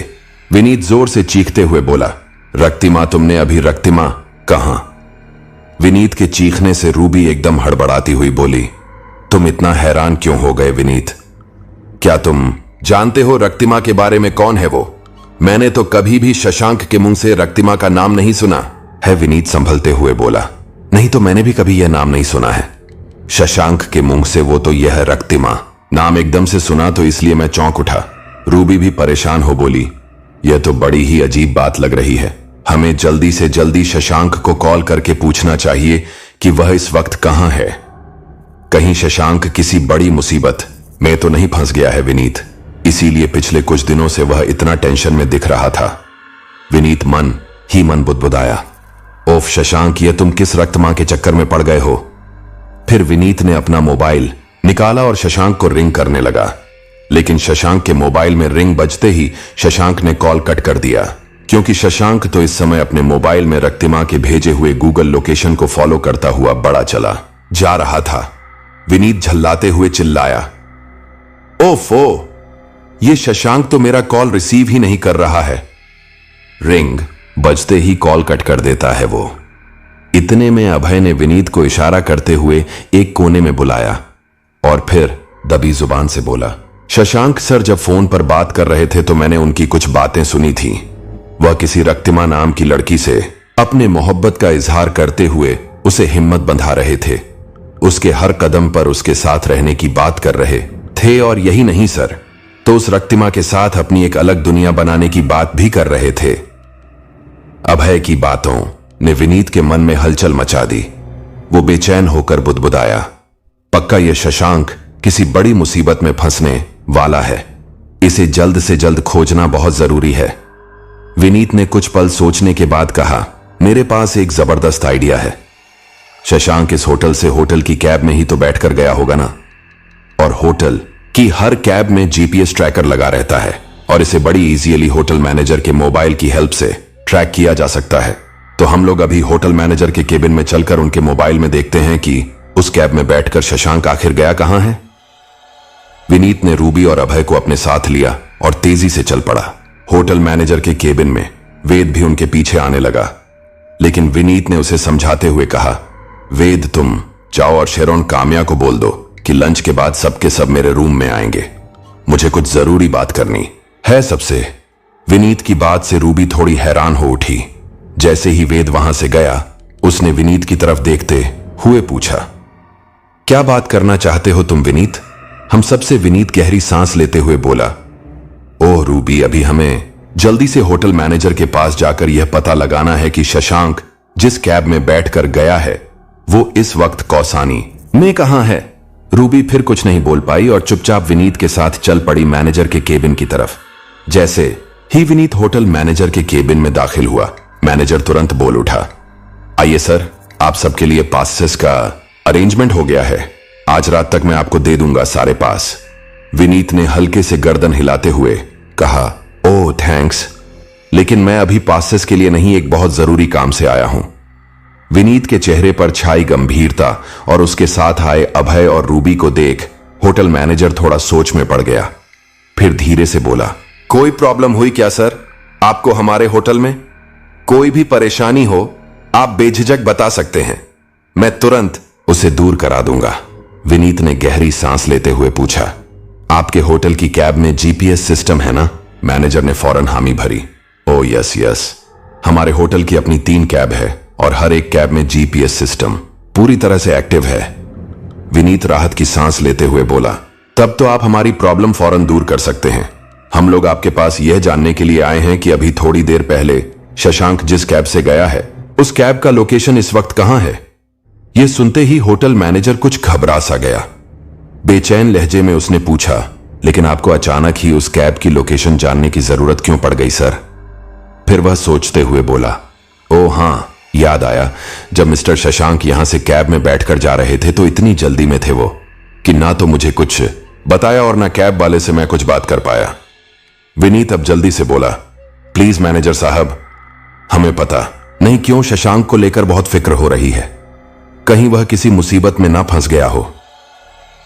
Speaker 1: विनीत जोर से चीखते हुए बोला, रक्तिमा, तुमने अभी रक्तिमा कहां? विनीत के चीखने से रूबी एकदम हड़बड़ाती हुई बोली, तुम इतना हैरान क्यों हो गए विनीत? क्या तुम जानते हो रक्तिमा के बारे में कौन है वो? मैंने तो कभी भी शशांक के मुंह से रक्तिमा का नाम नहीं सुना है। विनीत संभलते हुए बोला, नहीं तो मैंने भी कभी यह नाम नहीं सुना है। शशांक के मुंह से वो तो यह रक्तिमा नाम एकदम से सुना तो इसलिए मैं चौंक उठा। रूबी भी परेशान हो बोली, यह तो बड़ी ही अजीब बात लग रही है। हमें जल्दी से जल्दी शशांक को कॉल करके पूछना चाहिए कि वह इस वक्त कहां है। कहीं शशांक किसी बड़ी मुसीबत में तो नहीं फंस गया है विनीत, इसीलिए पिछले कुछ दिनों से वह इतना टेंशन में दिख रहा था। विनीत मन ही मन बुदबुदाया, ओफ शशांक, ये तुम किस रक्तमा के चक्कर में पड़ गए हो? फिर विनीत ने अपना मोबाइल निकाला और शशांक को रिंग करने लगा, लेकिन शशांक के मोबाइल में रिंग बजते ही शशांक ने कॉल कट कर दिया, क्योंकि शशांक तो इस समय अपने मोबाइल में रक्तिमा के भेजे हुए गूगल लोकेशन को फॉलो करता हुआ बड़ा चला जा रहा था। विनीत झल्लाते हुए चिल्लाया, ओफो, ये शशांक तो मेरा कॉल रिसीव ही नहीं कर रहा है। रिंग बजते ही कॉल कट कर देता है वो। इतने में अभय ने विनीत को इशारा करते हुए एक कोने में बुलाया और फिर दबी जुबान से बोला, शशांक सर जब फोन पर बात कर रहे थे तो मैंने उनकी कुछ बातें सुनी थी। वह किसी रक्तिमा नाम की लड़की से अपने मोहब्बत का इजहार करते हुए उसे हिम्मत बंधा रहे थे। उसके हर कदम पर उसके साथ रहने की बात कर रहे थे, और यही नहीं सर, तो उस रक्तिमा के साथ अपनी एक अलग दुनिया बनाने की बात भी कर रहे थे। अभय की बातों ने विनीत के मन में हलचल मचा दी। वो बेचैन होकर बुदबुदाया, पक्का यह शशांक किसी बड़ी मुसीबत में फंसने वाला है। इसे जल्द से जल्द खोजना बहुत जरूरी है। विनीत ने कुछ पल सोचने के बाद कहा, मेरे पास एक जबरदस्त आइडिया है। शशांक इस होटल से होटल की कैब में ही तो बैठकर गया होगा ना, और होटल की हर कैब में जीपीएस ट्रैकर लगा रहता है और इसे बड़ी इजीली होटल मैनेजर के मोबाइल की हेल्प से ट्रैक किया जा सकता है। तो हम लोग अभी होटल मैनेजर के केबिन में चलकर उनके मोबाइल में देखते हैं कि उस कैब में बैठकर शशांक आखिर गया कहां है। विनीत ने रूबी और अभय को अपने साथ लिया और तेजी से चल पड़ा। होटल मैनेजर के केबिन में वेद भी उनके पीछे आने लगा, लेकिन विनीत ने उसे समझाते हुए कहा, वेद तुम जाओ और शेरोन काम्या को बोल दो कि लंच के बाद सबके सब मेरे रूम में आएंगे। मुझे कुछ जरूरी बात करनी है सबसे। विनीत की बात से रूबी थोड़ी हैरान हो उठी। जैसे ही वेद वहां से गया उसने विनीत की तरफ देखते हुए पूछा, क्या बात करना चाहते हो तुम विनीत? हम सबसे विनीत गहरी सांस लेते हुए बोला, ओह रूबी, अभी हमें जल्दी से होटल मैनेजर के पास जाकर यह पता लगाना है कि शशांक जिस कैब में बैठकर गया है वो इस वक्त कौसानी में कहां है। रूबी फिर कुछ नहीं बोल पाई और चुपचाप विनीत के साथ चल पड़ी मैनेजर के केबिन की तरफ। जैसे ही विनीत होटल मैनेजर के केबिन में दाखिल हुआ, मैनेजर तुरंत बोल उठा, आइए सर, आप सबके लिए पासेस का अरेंजमेंट हो गया है। आज रात तक मैं आपको दे दूंगा सारे पास। विनीत ने हल्के से गर्दन हिलाते हुए कहा, ओह थैंक्स, लेकिन मैं अभी पासेस के लिए नहीं, एक बहुत जरूरी काम से आया हूं। विनीत के चेहरे पर छाई गंभीरता और उसके साथ आए अभय और रूबी को देख होटल मैनेजर थोड़ा सोच में पड़ गया। फिर धीरे से बोला, कोई प्रॉब्लम हुई क्या सर आपको हमारे होटल में? कोई भी परेशानी हो आप बेझिझक बता सकते हैं, मैं तुरंत उसे दूर करा दूंगा। विनीत ने गहरी सांस लेते हुए पूछा, आपके होटल की कैब में जीपीएस सिस्टम है ना? मैनेजर ने फौरन हामी भरी। ओ यस यस, हमारे होटल की अपनी 3 कैब है और हर एक कैब में जीपीएस सिस्टम पूरी तरह से एक्टिव है। विनीत राहत की सांस लेते हुए बोला, तब तो आप हमारी प्रॉब्लम फौरन दूर कर सकते हैं। हम लोग आपके पास यह जानने के लिए आए हैं कि अभी थोड़ी देर पहले शशांक जिस कैब से गया है उस कैब का लोकेशन इस वक्त कहां है? यह सुनते ही होटल मैनेजर कुछ घबरा सा गया। बेचैन लहजे में उसने पूछा, लेकिन आपको अचानक ही उस कैब की लोकेशन जानने की जरूरत क्यों पड़ गई सर? फिर वह सोचते हुए बोला, ओ हां, याद आया, जब मिस्टर शशांक यहां से कैब में बैठकर जा रहे थे तो इतनी जल्दी में थे वो कि ना तो मुझे कुछ बताया और ना कैब वाले से मैं कुछ बात कर पाया। विनीत अब जल्दी से बोला, प्लीज मैनेजर साहब, हमें पता नहीं क्यों शशांक को लेकर बहुत फिक्र हो रही है, कहीं वह किसी मुसीबत में ना फंस गया हो।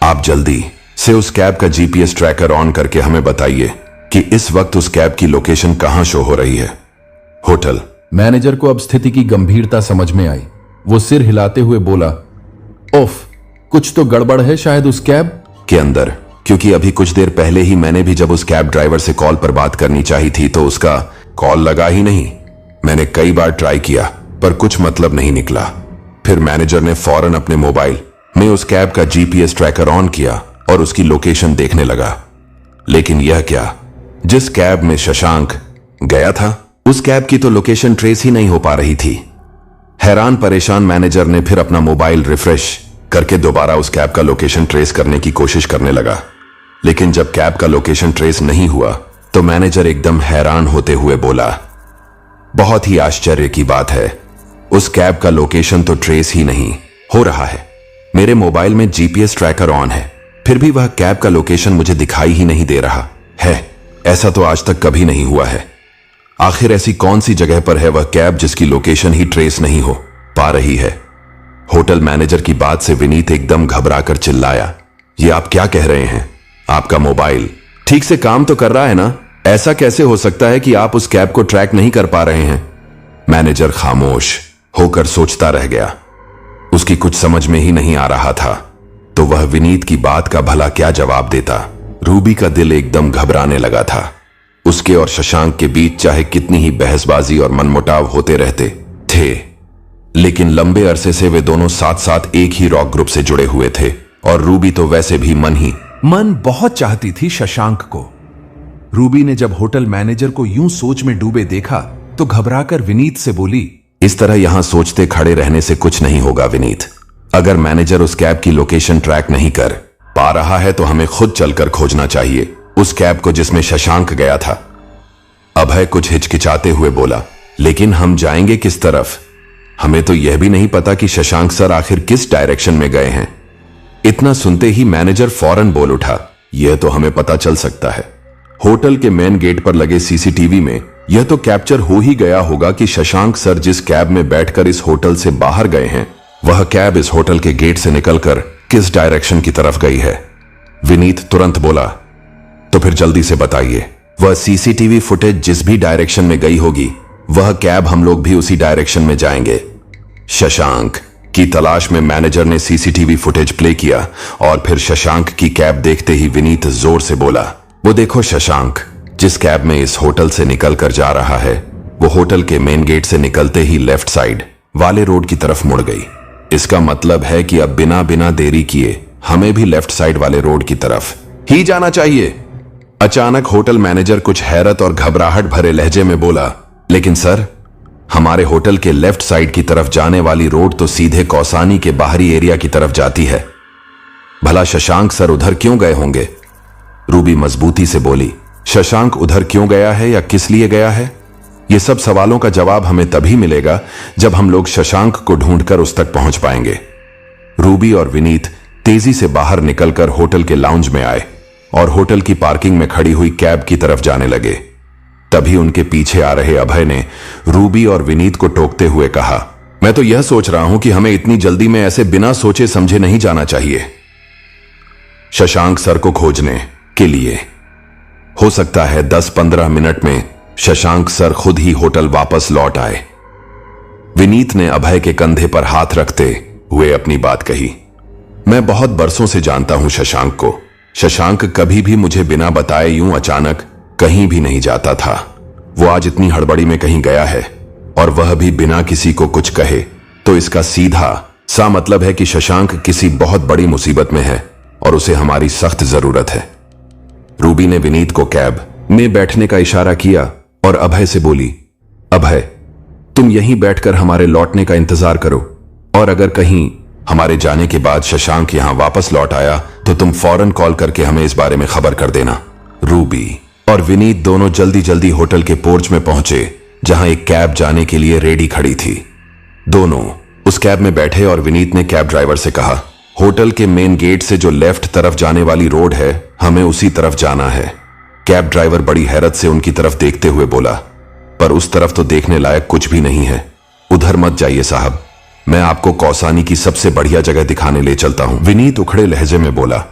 Speaker 1: आप जल्दी से उस कैब का जीपीएस ट्रैकर ऑन करके हमें बताइए कि इस वक्त उस कैब की लोकेशन कहां शो हो रही है। होटल
Speaker 2: मैनेजर को अब स्थिति की गंभीरता समझ में आई। वो सिर हिलाते हुए बोला, ओफ, कुछ तो गड़बड़ है शायद उस कैब
Speaker 1: के अंदर, क्योंकि अभी कुछ देर पहले ही मैंने भी जब उस कैब ड्राइवर से कॉल पर बात करनी चाहिए थी तो उसका कॉल लगा ही नहीं। मैंने कई बार ट्राई किया पर कुछ मतलब नहीं निकला। फिर मैनेजर ने फौरन अपने मोबाइल में उस कैब का जीपीएस ट्रैकर ऑन किया और उसकी लोकेशन देखने लगा। लेकिन यह क्या, जिस कैब में शशांक गया था उस कैब की तो लोकेशन ट्रेस ही नहीं हो पा रही थी। हैरान परेशान मैनेजर ने फिर अपना मोबाइल रिफ्रेश करके दोबारा उस कैब का लोकेशन ट्रेस करने की कोशिश करने लगा। लेकिन जब कैब का लोकेशन ट्रेस नहीं हुआ तो मैनेजर एकदम हैरान होते हुए बोला, बहुत ही आश्चर्य की बात है, उस कैब का लोकेशन तो ट्रेस ही नहीं हो रहा है। मेरे मोबाइल में जीपीएस ट्रैकर ऑन है, फिर भी वह कैब का लोकेशन मुझे दिखाई ही नहीं दे रहा है। ऐसा तो आज तक कभी नहीं हुआ है। आखिर ऐसी कौन सी जगह पर है वह कैब जिसकी लोकेशन ही ट्रेस नहीं हो पा रही है? होटल मैनेजर की बात से विनीत एकदम घबराकर चिल्लाया, ये आप क्या कह रहे हैं? आपका मोबाइल ठीक से काम तो कर रहा है ना? ऐसा कैसे हो सकता है कि आप उस कैब को ट्रैक नहीं कर पा रहे हैं? मैनेजर खामोश होकर सोचता रह गया। उसकी कुछ समझ में ही नहीं आ रहा था तो वह विनीत की बात का भला क्या जवाब देता। रूबी का दिल एकदम घबराने लगा था। उसके और शशांक के बीच चाहे कितनी ही बहसबाजी और मनमुटाव होते रहते थे, लेकिन लंबे अरसे से वे दोनों साथ साथ एक ही रॉक ग्रुप से जुड़े हुए थे और रूबी तो वैसे भी मन
Speaker 7: बहुत चाहती थी शशांक को। रूबी ने जब होटल मैनेजर को यूं सोच में डूबे देखा तो घबराकर विनीत से बोली,
Speaker 1: इस तरह यहां सोचते खड़े रहने से कुछ नहीं होगा विनीत। अगर मैनेजर उस कैब की लोकेशन ट्रैक नहीं कर पा रहा है तो हमें खुद चलकर खोजना चाहिए उस कैब को जिसमें शशांक गया था। अभय कुछ हिचकिचाते हुए बोला, लेकिन हम जाएंगे किस तरफ? हमें तो यह भी नहीं पता कि शशांक सर आखिर किस डायरेक्शन में गए हैं। इतना सुनते ही मैनेजर फौरन बोल उठा, यह तो हमें पता चल सकता है। होटल के मेन गेट पर लगे सीसीटीवी में यह तो कैप्चर हो ही गया होगा कि शशांक सर जिस कैब में बैठकर इस होटल से बाहर गए हैं वह कैब इस होटल के गेट से निकलकर किस डायरेक्शन की तरफ गई है। विनीत तुरंत बोला, तो फिर जल्दी से बताइए, वह सीसीटीवी फुटेज जिस भी डायरेक्शन में गई होगी वह कैब हम लोग भी उसी डायरेक्शन में जाएंगे। शशांक की तलाश में मैनेजर ने सीसीटीवी फुटेज प्ले किया और फिर शशांक की कैब देखते ही विनीत जोर से बोला, वो देखो शशांक, जिस कैब में इस होटल से निकल कर जा रहा है वो होटल के मेन गेट से निकलते ही लेफ्ट साइड वाले रोड की तरफ मुड़ गई। इसका मतलब है कि अब बिना बिना देरी किए हमें भी लेफ्ट साइड वाले रोड की तरफ ही जाना चाहिए। अचानक होटल मैनेजर कुछ हैरत और घबराहट भरे लहजे में बोला, लेकिन सर, हमारे होटल के लेफ्ट साइड की तरफ जाने वाली रोड तो सीधे कौसानी के बाहरी एरिया की तरफ जाती है। भला शशांक सर उधर क्यों गए होंगे? रूबी मजबूती से बोली, शशांक उधर क्यों गया है या किस लिए गया है, ये सब सवालों का जवाब हमें तभी मिलेगा जब हम लोग शशांक को ढूंढकर उस तक पहुंच पाएंगे। रूबी और विनीत तेजी से बाहर निकलकर होटल के लाउंज में आए और होटल की पार्किंग में खड़ी हुई कैब की तरफ जाने लगे। तभी उनके पीछे आ रहे अभय ने रूबी और विनीत को टोकते हुए कहा, मैं तो यह सोच रहा हूं कि हमें इतनी जल्दी में ऐसे बिना सोचे समझे नहीं जाना चाहिए शशांक सर को खोजने के लिए। हो सकता है 10-15 मिनट में शशांक सर खुद ही होटल वापस लौट आए। विनीत ने अभय के कंधे पर हाथ रखते हुए अपनी बात कही, मैं बहुत बरसों से जानता हूं शशांक को। शशांक कभी भी मुझे बिना बताए यूं अचानक कहीं भी नहीं जाता था। वो आज इतनी हड़बड़ी में कहीं गया है और वह भी बिना किसी को कुछ कहे, तो इसका सीधा सा मतलब है कि शशांक किसी बहुत बड़ी मुसीबत में है और उसे हमारी सख्त जरूरत है। रूबी ने विनीत को कैब में बैठने का इशारा किया और अभय से बोली, अभय, तुम यहीं बैठकर हमारे लौटने का इंतजार करो और अगर कहीं हमारे जाने के बाद शशांक यहां वापस लौट आया तो तुम फौरन कॉल करके हमें इस बारे में खबर कर देना। रूबी और विनीत दोनों जल्दी जल्दी होटल के पोर्च में पहुंचे जहां एक कैब जाने के लिए रेडी खड़ी थी। दोनों उस कैब में बैठे और विनीत ने कैब ड्राइवर से कहा, होटल के मेन गेट से जो लेफ्ट तरफ जाने वाली रोड है हमें उसी तरफ जाना है। कैब ड्राइवर बड़ी हैरत से उनकी तरफ देखते हुए बोला, पर उस तरफ तो देखने लायक कुछ भी नहीं है, उधर मत जाइए साहब, मैं आपको कौसानी की सबसे बढ़िया जगह दिखाने ले चलता हूं। विनीत उखड़े लहजे में बोला,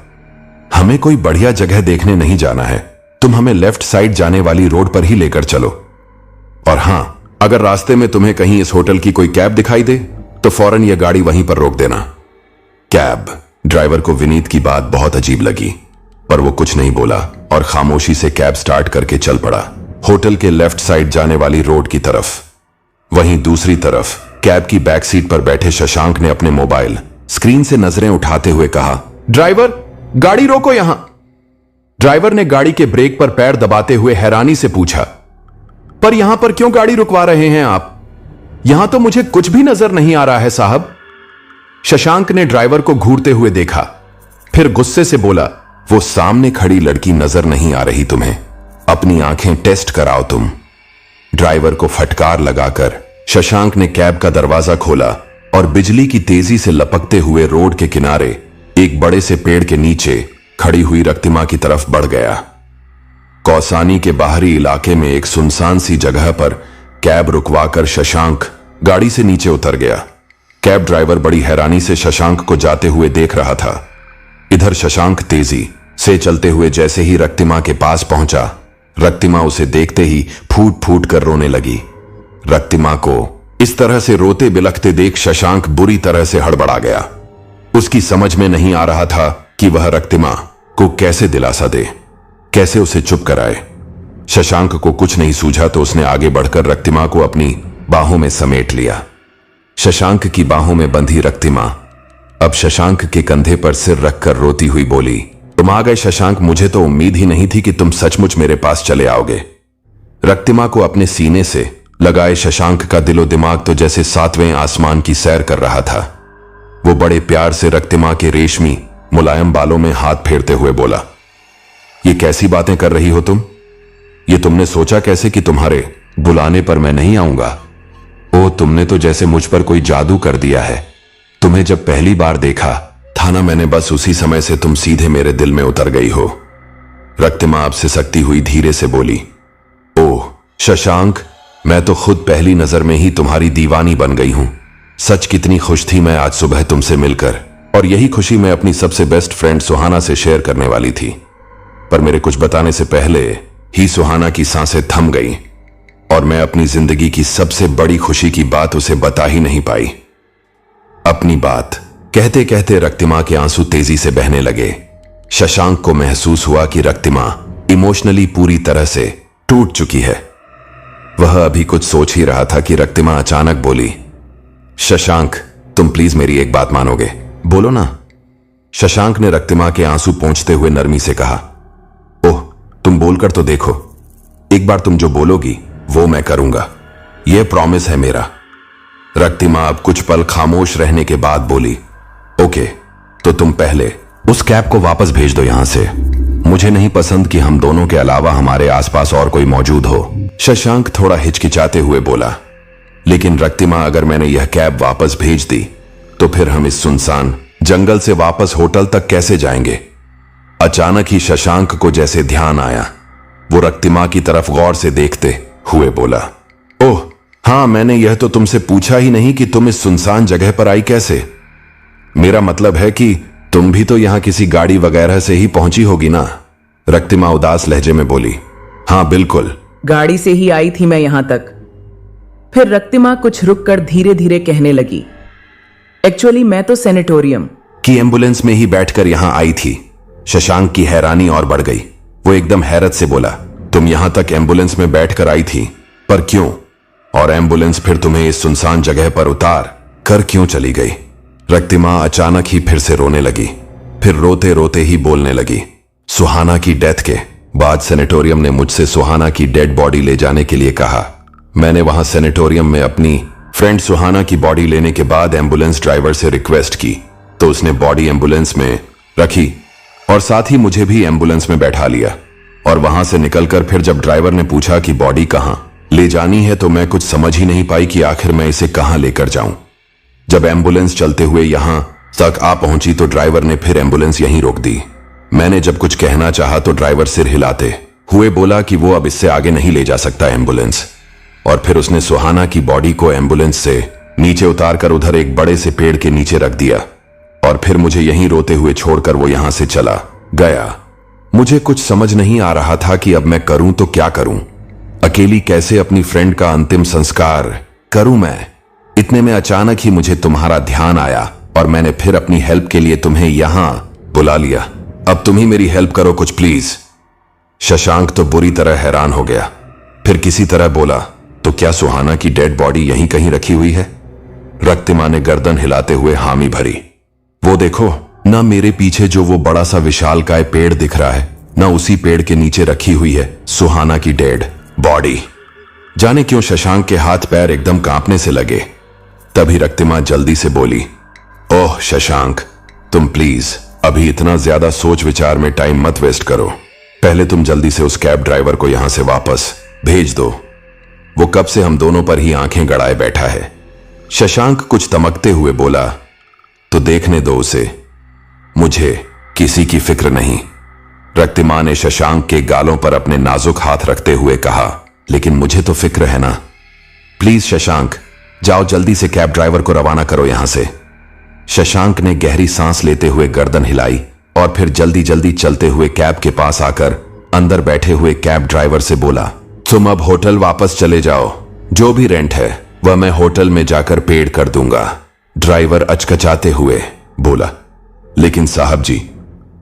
Speaker 1: हमें कोई बढ़िया जगह देखने नहीं जाना है, तुम हमें लेफ्ट साइड जाने वाली रोड पर ही लेकर चलो। और हां, अगर रास्ते में तुम्हें कहीं इस होटल की कोई कैब दिखाई दे तो फौरन यह गाड़ी वहीं पर रोक देना। कैब ड्राइवर को विनीत की बात बहुत अजीब लगी, पर वो कुछ नहीं बोला और खामोशी से कैब स्टार्ट करके चल पड़ा होटल के लेफ्ट साइड जाने वाली रोड की तरफ। वहीं दूसरी तरफ कैब की बैक सीट पर बैठे शशांक ने अपने मोबाइल स्क्रीन से नजरें उठाते हुए कहा, ड्राइवर, गाड़ी रोको यहां। ड्राइवर ने गाड़ी के ब्रेक पर पैर दबाते हुए हैरानी से पूछा, पर यहां पर क्यों गाड़ी रुकवा रहे हैं आप? यहां तो मुझे कुछ भी नजर नहीं आ रहा है साहब। शशांक ने ड्राइवर को घूरते हुए देखा, फिर गुस्से से बोला, वो सामने खड़ी लड़की नजर नहीं आ रही तुम्हें? अपनी आंखें टेस्ट कराओ तुम। ड्राइवर को फटकार लगाकर शशांक ने कैब का दरवाजा खोला और बिजली की तेजी से लपकते हुए रोड के किनारे एक बड़े से पेड़ के नीचे खड़ी हुई रक्तिमा की तरफ बढ़ गया। कौसानी के बाहरी इलाके में एक सुनसान सी जगह पर कैब रुकवाकर शशांक गाड़ी से नीचे उतर गया। कैब ड्राइवर बड़ी हैरानी से शशांक को जाते हुए देख रहा था। इधर शशांक तेजी से चलते हुए जैसे ही रक्तिमा के पास पहुंचा, रक्तिमा उसे देखते ही फूट फूट कर रोने लगी। रक्तिमा को इस तरह से रोते बिलखते देख शशांक बुरी तरह से हड़बड़ा गया। उसकी समझ में नहीं आ रहा था कि वह रक्तिमा को कैसे दिलासा दे, कैसे उसे चुप कराए। शशांक को कुछ नहीं सूझा तो उसने आगे बढ़कर रक्तिमा को अपनी बाहों में समेट लिया। शशांक की बाहों में बंधी रक्तिमा अब शशांक के कंधे पर सिर रखकर रोती हुई बोली, तुम आ गए शशांक, मुझे तो उम्मीद ही नहीं थी कि तुम सचमुच मेरे पास चले आओगे। रक्तिमा को अपने सीने से लगाए शशांक का दिलो दिमाग तो जैसे 7वें आसमान की सैर कर रहा था। वो बड़े प्यार से रक्तिमा के रेशमी मुलायम बालों में हाथ फेरते हुए बोला, ये कैसी बातें कर रही हो तुम? ये तुमने सोचा कैसे कि तुम्हारे बुलाने पर मैं नहीं आऊंगा? ओ, तुमने तो जैसे मुझ पर कोई जादू कर दिया है। तुम्हें जब पहली बार देखा था ना मैंने, बस उसी समय से तुम सीधे मेरे दिल में उतर गई हो। रक्तिमा अब सिसकती हुई धीरे से बोली, ओह शशांक, मैं तो खुद पहली नजर में ही तुम्हारी दीवानी बन गई हूं। सच कितनी खुश थी मैं आज सुबह तुमसे मिलकर, और यही खुशी मैं अपनी सबसे बेस्ट फ्रेंड सुहाना से शेयर करने वाली थी। पर मेरे कुछ बताने से पहले ही सुहाना की सांसें थम गई और मैं अपनी जिंदगी की सबसे बड़ी खुशी की बात उसे बता ही नहीं पाई। अपनी बात कहते कहते रक्तिमा के आंसू तेजी से बहने लगे। शशांक को महसूस हुआ कि रक्तिमा इमोशनली पूरी तरह से टूट चुकी है। वह अभी कुछ सोच ही रहा था कि रक्तिमा अचानक बोली, शशांक तुम प्लीज मेरी एक बात मानोगे? बोलो ना। शशांक ने रक्तिमा के आंसू पोंछते हुए नरमी से कहा, ओह तुम बोलकर तो देखो, एक बार तुम जो बोलोगी वो मैं करूंगा, यह प्रॉमिस है मेरा। रक्तिमा अब कुछ पल खामोश रहने के बाद बोली, ओके तो तुम पहले उस कैब को वापस भेज दो यहां से। मुझे नहीं पसंद कि हम दोनों के अलावा हमारे आसपास और कोई मौजूद हो। शशांक थोड़ा हिचकिचाते हुए बोला, लेकिन रक्तिमा अगर मैंने यह कैब वापस भेज दी तो फिर हम इस सुनसान जंगल से वापस होटल तक कैसे जाएंगे? अचानक ही शशांक को जैसे ध्यान आया। वो रक्तिमा की तरफ गौर से देखते हुए बोला, ओह हाँ, मैंने यह तो तुमसे पूछा ही नहीं कि तुम इस सुनसान जगह पर आई कैसे। मेरा मतलब है कि तुम भी तो यहां किसी गाड़ी वगैरह से ही पहुंची होगी ना? रक्तिमा उदास लहजे में बोली, हाँ बिल्कुल।
Speaker 8: गाड़ी से ही आई थी मैं यहां तक। फिर रक्तिमा कुछ रुक कर धीरे धीरे कहने लगी, एक्चुअली मैं तो सैनिटोरियम
Speaker 1: की एम्बुलेंस में ही बैठकर यहां आई थी। शशांक की हैरानी और बढ़ गई। वो एकदम हैरत से बोला, तुम यहां तक एम्बुलेंस में बैठकर आई थी, पर क्यों? और एम्बुलेंस फिर तुम्हें इस सुनसान जगह पर उतार कर क्यों चली गई? रक्तिमा अचानक ही फिर से रोने लगी। फिर रोते रोते ही बोलने लगी, सुहाना की डेथ के बाद सैनिटोरियम ने मुझसे सुहाना की डेड बॉडी ले जाने के लिए कहा। मैंने वहां सैनिटोरियम में अपनी फ्रेंड सुहाना की बॉडी लेने के बाद एम्बुलेंस ड्राइवर से रिक्वेस्ट की तो उसने बॉडी एम्बुलेंस में रखी और साथ ही मुझे भी एम्बुलेंस में बैठा लिया। और वहां से निकलकर फिर जब ड्राइवर ने पूछा कि बॉडी कहां ले जानी है तो मैं कुछ समझ ही नहीं पाई कि आखिर मैं इसे कहां लेकर जाऊं। जब एम्बुलेंस चलते हुए यहां तक आ पहुंची तो ड्राइवर ने फिर एम्बुलेंस यहीं रोक दी। मैंने जब कुछ कहना चाहा तो ड्राइवर सिर हिलाते हुए बोला कि वो अब इससे आगे नहीं ले जा सकता एम्बुलेंस। और फिर उसने सुहाना की बॉडी को एम्बुलेंस से नीचे उतारकर उधर एक बड़े से पेड़ के नीचे रख दिया और फिर मुझे यहीं रोते हुए छोड़कर वो यहां से चला गया। मुझे कुछ समझ नहीं आ रहा था कि अब मैं करूं तो क्या करूं। अकेली कैसे अपनी फ्रेंड का अंतिम संस्कार करूं मैं? इतने में अचानक ही मुझे तुम्हारा ध्यान आया और मैंने फिर अपनी हेल्प के लिए तुम्हें यहां बुला लिया। अब तुम ही मेरी हेल्प करो कुछ प्लीज। शशांक तो बुरी तरह हैरान हो गया। फिर किसी तरह बोला, तो क्या सुहाना की डेड बॉडी यहीं कहीं रखी हुई है? रक्तिमा ने गर्दन हिलाते हुए हामी भरी। वो देखो ना, मेरे पीछे जो वो बड़ा सा विशालकाय पेड़ दिख रहा है, ना उसी पेड़ के नीचे रखी हुई है सुहाना की डेड बॉडी। जाने क्यों शशांक के हाथ पैर एकदम कांपने से लगे। तभी रक्तिमा जल्दी से बोली, ओह शशांक, तुम प्लीज अभी इतना ज्यादा सोच विचार में टाइम मत वेस्ट करो। पहले तुम जल्दी से उस कैब ड्राइवर को यहां से वापस भेज दो। वो कब से हम दोनों पर ही आंखें गड़ाए बैठा है। शशांक कुछ तमकते हुए बोला, तो देखने दो उसे, मुझे किसी की फिक्र नहीं। रक्तिमा ने शशांक के गालों पर अपने नाजुक हाथ रखते हुए कहा, लेकिन मुझे तो फिक्र है ना। प्लीज शशांक, जाओ जल्दी से कैब ड्राइवर को रवाना करो यहां से। शशांक ने गहरी सांस लेते हुए गर्दन हिलाई और फिर जल्दी जल्दी चलते हुए कैब के पास आकर अंदर बैठे हुए कैब ड्राइवर से बोला, तुम अब होटल वापस चले जाओ, जो भी रेंट है वह मैं होटल में जाकर पेड कर दूंगा। ड्राइवर अचकचाते हुए बोला, लेकिन साहब जी,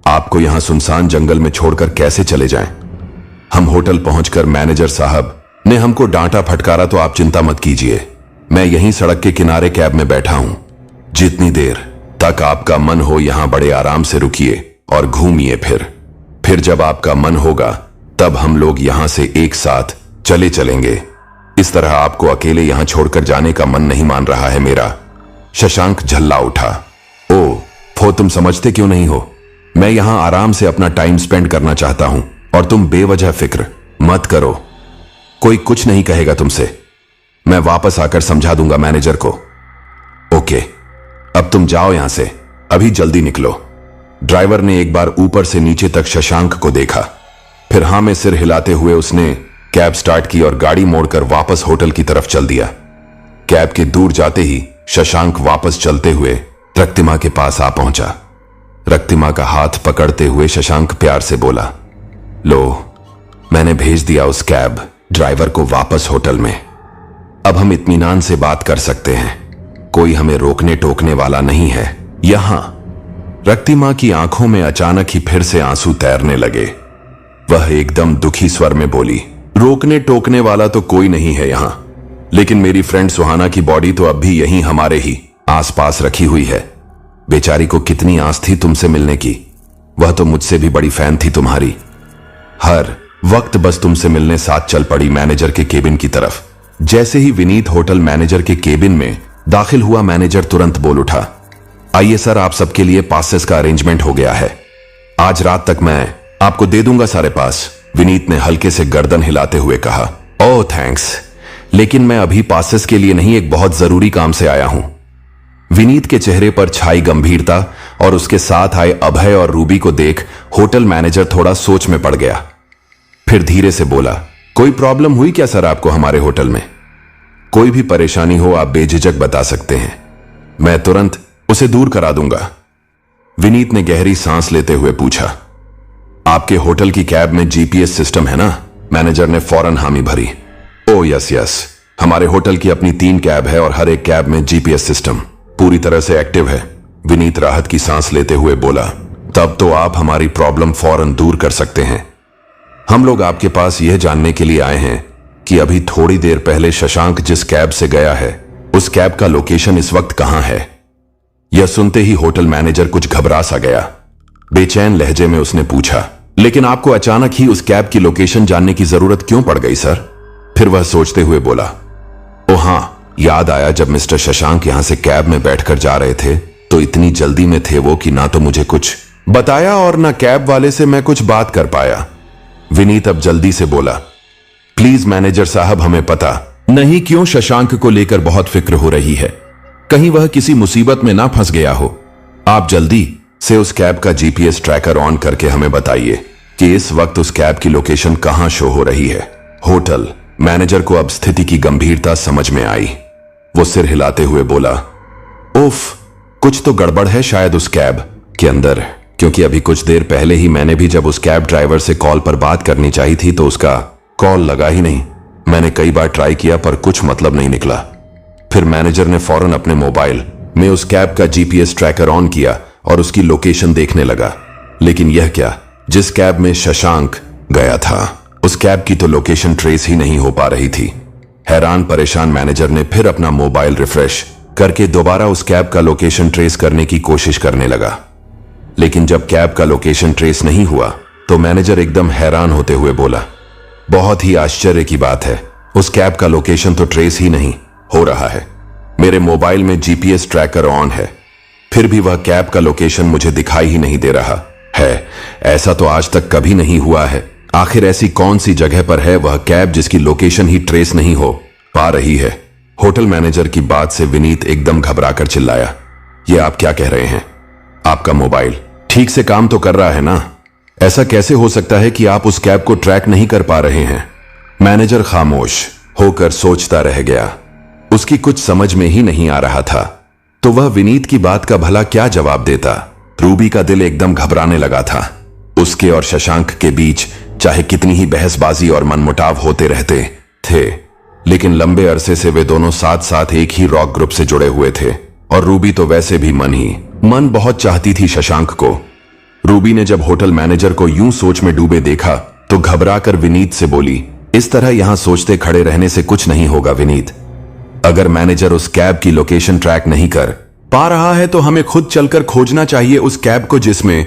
Speaker 1: आपको यहां सुनसान जंगल में छोड़कर कैसे चले जाएं? हम होटल पहुंचकर मैनेजर साहब ने हमको डांटा फटकारा तो आप चिंता मत कीजिए, मैं यहीं सड़क के किनारे कैब में बैठा हूं। जितनी देर तक आपका मन हो यहां बड़े आराम से रुकिए और घूमिए। फिर जब आपका मन होगा तब हम लोग यहां से एक साथ चलेंगे। इस तरह आपको अकेले यहां छोड़कर जाने का मन नहीं मान रहा है मेरा। शशांक झल्ला उठा। फो तुम समझते क्यों नहीं हो? मैं यहां आराम से अपना टाइम स्पेंड करना चाहता हूं और तुम बेवजह फिक्र मत करो। कोई कुछ नहीं कहेगा तुमसे, मैं वापस आकर समझा दूंगा मैनेजर को। ओके, अब तुम जाओ यहां से, अभी जल्दी निकलो। ड्राइवर ने एक बार ऊपर से नीचे तक शशांक को देखा, फिर हां में सिर हिलाते हुए उसने कैब स्टार्ट की और गाड़ी मोड़कर वापस होटल की तरफ चल दिया। कैब के दूर जाते ही शशांक वापस चलते हुए रक्तिमा के पास आ पहुंचा। रक्तिमा का हाथ पकड़ते हुए शशांक प्यार से बोला, लो, मैंने भेज दिया उस कैब ड्राइवर को वापस होटल में। अब हम इत्मीनान से बात कर सकते हैं। कोई हमें रोकने टोकने वाला नहीं है यहां। रक्तिमा की आंखों में अचानक ही फिर से आंसू तैरने लगे। वह एकदम दुखी स्वर में बोली, रोकने टोकने वाला तो कोई नहीं है यहां, लेकिन मेरी फ्रेंड सुहाना की बॉडी तो अब भी यहीं हमारे ही आसपास रखी हुई है। बेचारी को कितनी आस थी तुमसे मिलने की, वह तो मुझसे भी बड़ी फैन थी तुम्हारी। हर वक्त बस तुमसे मिलने साथ चल पड़ी मैनेजर के केबिन की तरफ। जैसे ही विनीत होटल मैनेजर के केबिन में दाखिल हुआ, मैनेजर तुरंत बोल उठा, आइए सर, आप सबके लिए पासेस का अरेंजमेंट हो गया है। आज रात तक मैं आपको दे दूंगा सारे पास। विनीत ने हल्के से गर्दन हिलाते हुए कहा, ओह थैंक्स, लेकिन मैं अभी पासेस के लिए नहीं, एक बहुत जरूरी काम से आया हूं। विनीत के चेहरे पर छाई गंभीरता और उसके साथ आए अभय और रूबी को देख होटल मैनेजर थोड़ा सोच में पड़ गया। फिर धीरे से बोला, कोई प्रॉब्लम हुई क्या सर आपको हमारे होटल में? कोई भी परेशानी हो आप बेझिझक बता सकते हैं, मैं तुरंत उसे दूर करा दूंगा। विनीत ने गहरी सांस लेते हुए पूछा, आपके होटल की कैब में जीपीएस सिस्टम है ना? मैनेजर ने फौरन हामी भरी। ओ यस यस, हमारे होटल की अपनी 3 कैब है और हर एक कैब में जीपीएस सिस्टम पूरी तरह से एक्टिव है। विनीत राहत की सांस लेते हुए बोला, तब तो आप हमारी प्रॉब्लम फौरन दूर कर सकते हैं। हम लोग आपके पास यह जानने के लिए आए हैं कि अभी थोड़ी देर पहले शशांक जिस कैब से गया है उस कैब का लोकेशन इस वक्त कहां है? यह सुनते ही होटल मैनेजर कुछ घबरा सा गया। बेचैन लहजे में उसने पूछा, लेकिन आपको अचानक ही उस कैब की लोकेशन जानने की जरूरत क्यों पड़ गई सर? फिर वह सोचते हुए बोला, ओ हां, याद आया, जब मिस्टर शशांक यहां से कैब में बैठकर जा रहे थे तो इतनी जल्दी में थे वो कि ना तो मुझे कुछ बताया और ना कैब वाले से मैं कुछ बात कर पाया। विनीत अब जल्दी से बोला, प्लीज मैनेजर साहब, हमें पता नहीं क्यों शशांक को लेकर बहुत फिक्र हो रही है, कहीं वह किसी मुसीबत में ना फंस गया हो। आप जल्दी से उस कैब का जीपीएस ट्रैकर ऑन करके हमें बताइए कि इस वक्त उस कैब की लोकेशन कहां शो हो रही है। होटल मैनेजर को अब स्थिति की गंभीरता समझ में आई। वो सिर हिलाते हुए बोला, उफ, कुछ तो गड़बड़ है शायद उस कैब के अंदर, क्योंकि अभी कुछ देर पहले ही मैंने भी जब उस कैब ड्राइवर से कॉल पर बात करनी चाहिए थी तो उसका कॉल लगा ही नहीं। मैंने कई बार ट्राई किया पर कुछ मतलब नहीं निकला। फिर मैनेजर ने फौरन अपने मोबाइल में उस कैब का जीपीएस ट्रैकर ऑन किया और उसकी लोकेशन देखने लगा। लेकिन यह क्या, जिस कैब में शशांक गया था उस कैब की तो लोकेशन ट्रेस ही नहीं हो पा रही थी। हैरान परेशान मैनेजर ने फिर अपना मोबाइल रिफ्रेश करके दोबारा उस कैब का लोकेशन ट्रेस करने की कोशिश करने लगा। लेकिन जब कैब का लोकेशन ट्रेस नहीं हुआ तो मैनेजर एकदम हैरान होते हुए बोला, बहुत ही आश्चर्य की बात है, उस कैब का लोकेशन तो ट्रेस ही नहीं हो रहा है। मेरे मोबाइल में जीपीएस ट्रैकर ऑन है, फिर भी वह कैब का लोकेशन मुझे दिखाई ही नहीं दे रहा है। ऐसा तो आज तक कभी नहीं हुआ है। आखिर ऐसी कौन सी जगह पर है वह कैब जिसकी लोकेशन ही ट्रेस नहीं हो पा रही है? होटल मैनेजर की बात से विनीत एकदम घबराकर चिल्लाया, यह आप क्या कह रहे हैं? आपका मोबाइल ठीक से काम तो कर रहा है ना? ऐसा कैसे हो सकता है कि आप उस कैब को ट्रैक नहीं कर पा रहे हैं? मैनेजर खामोश होकर सोचता रह गया। उसकी कुछ समझ में ही नहीं आ रहा था तो वह विनीत की बात का भला क्या जवाब देता। रूबी का दिल एकदम घबराने लगा था। उसके और शशांक के बीच चाहे कितनी ही बहसबाजी और मनमुटाव होते रहते थे, लेकिन लंबे अरसे से वे दोनों साथ साथ एक ही रॉक ग्रुप से जुड़े हुए थे और रूबी तो वैसे भी मन बहुत चाहती थी शशांक को। रूबी ने जब होटल मैनेजर को यूं सोच में डूबे देखा तो घबराकर विनीत से बोली, इस तरह यहां सोचते खड़े रहने से कुछ नहीं होगा विनीत। अगर मैनेजर उस कैब की लोकेशन ट्रैक नहीं कर पा रहा है तो हमें खुद चलकर खोजना चाहिए उस कैब को जिसमें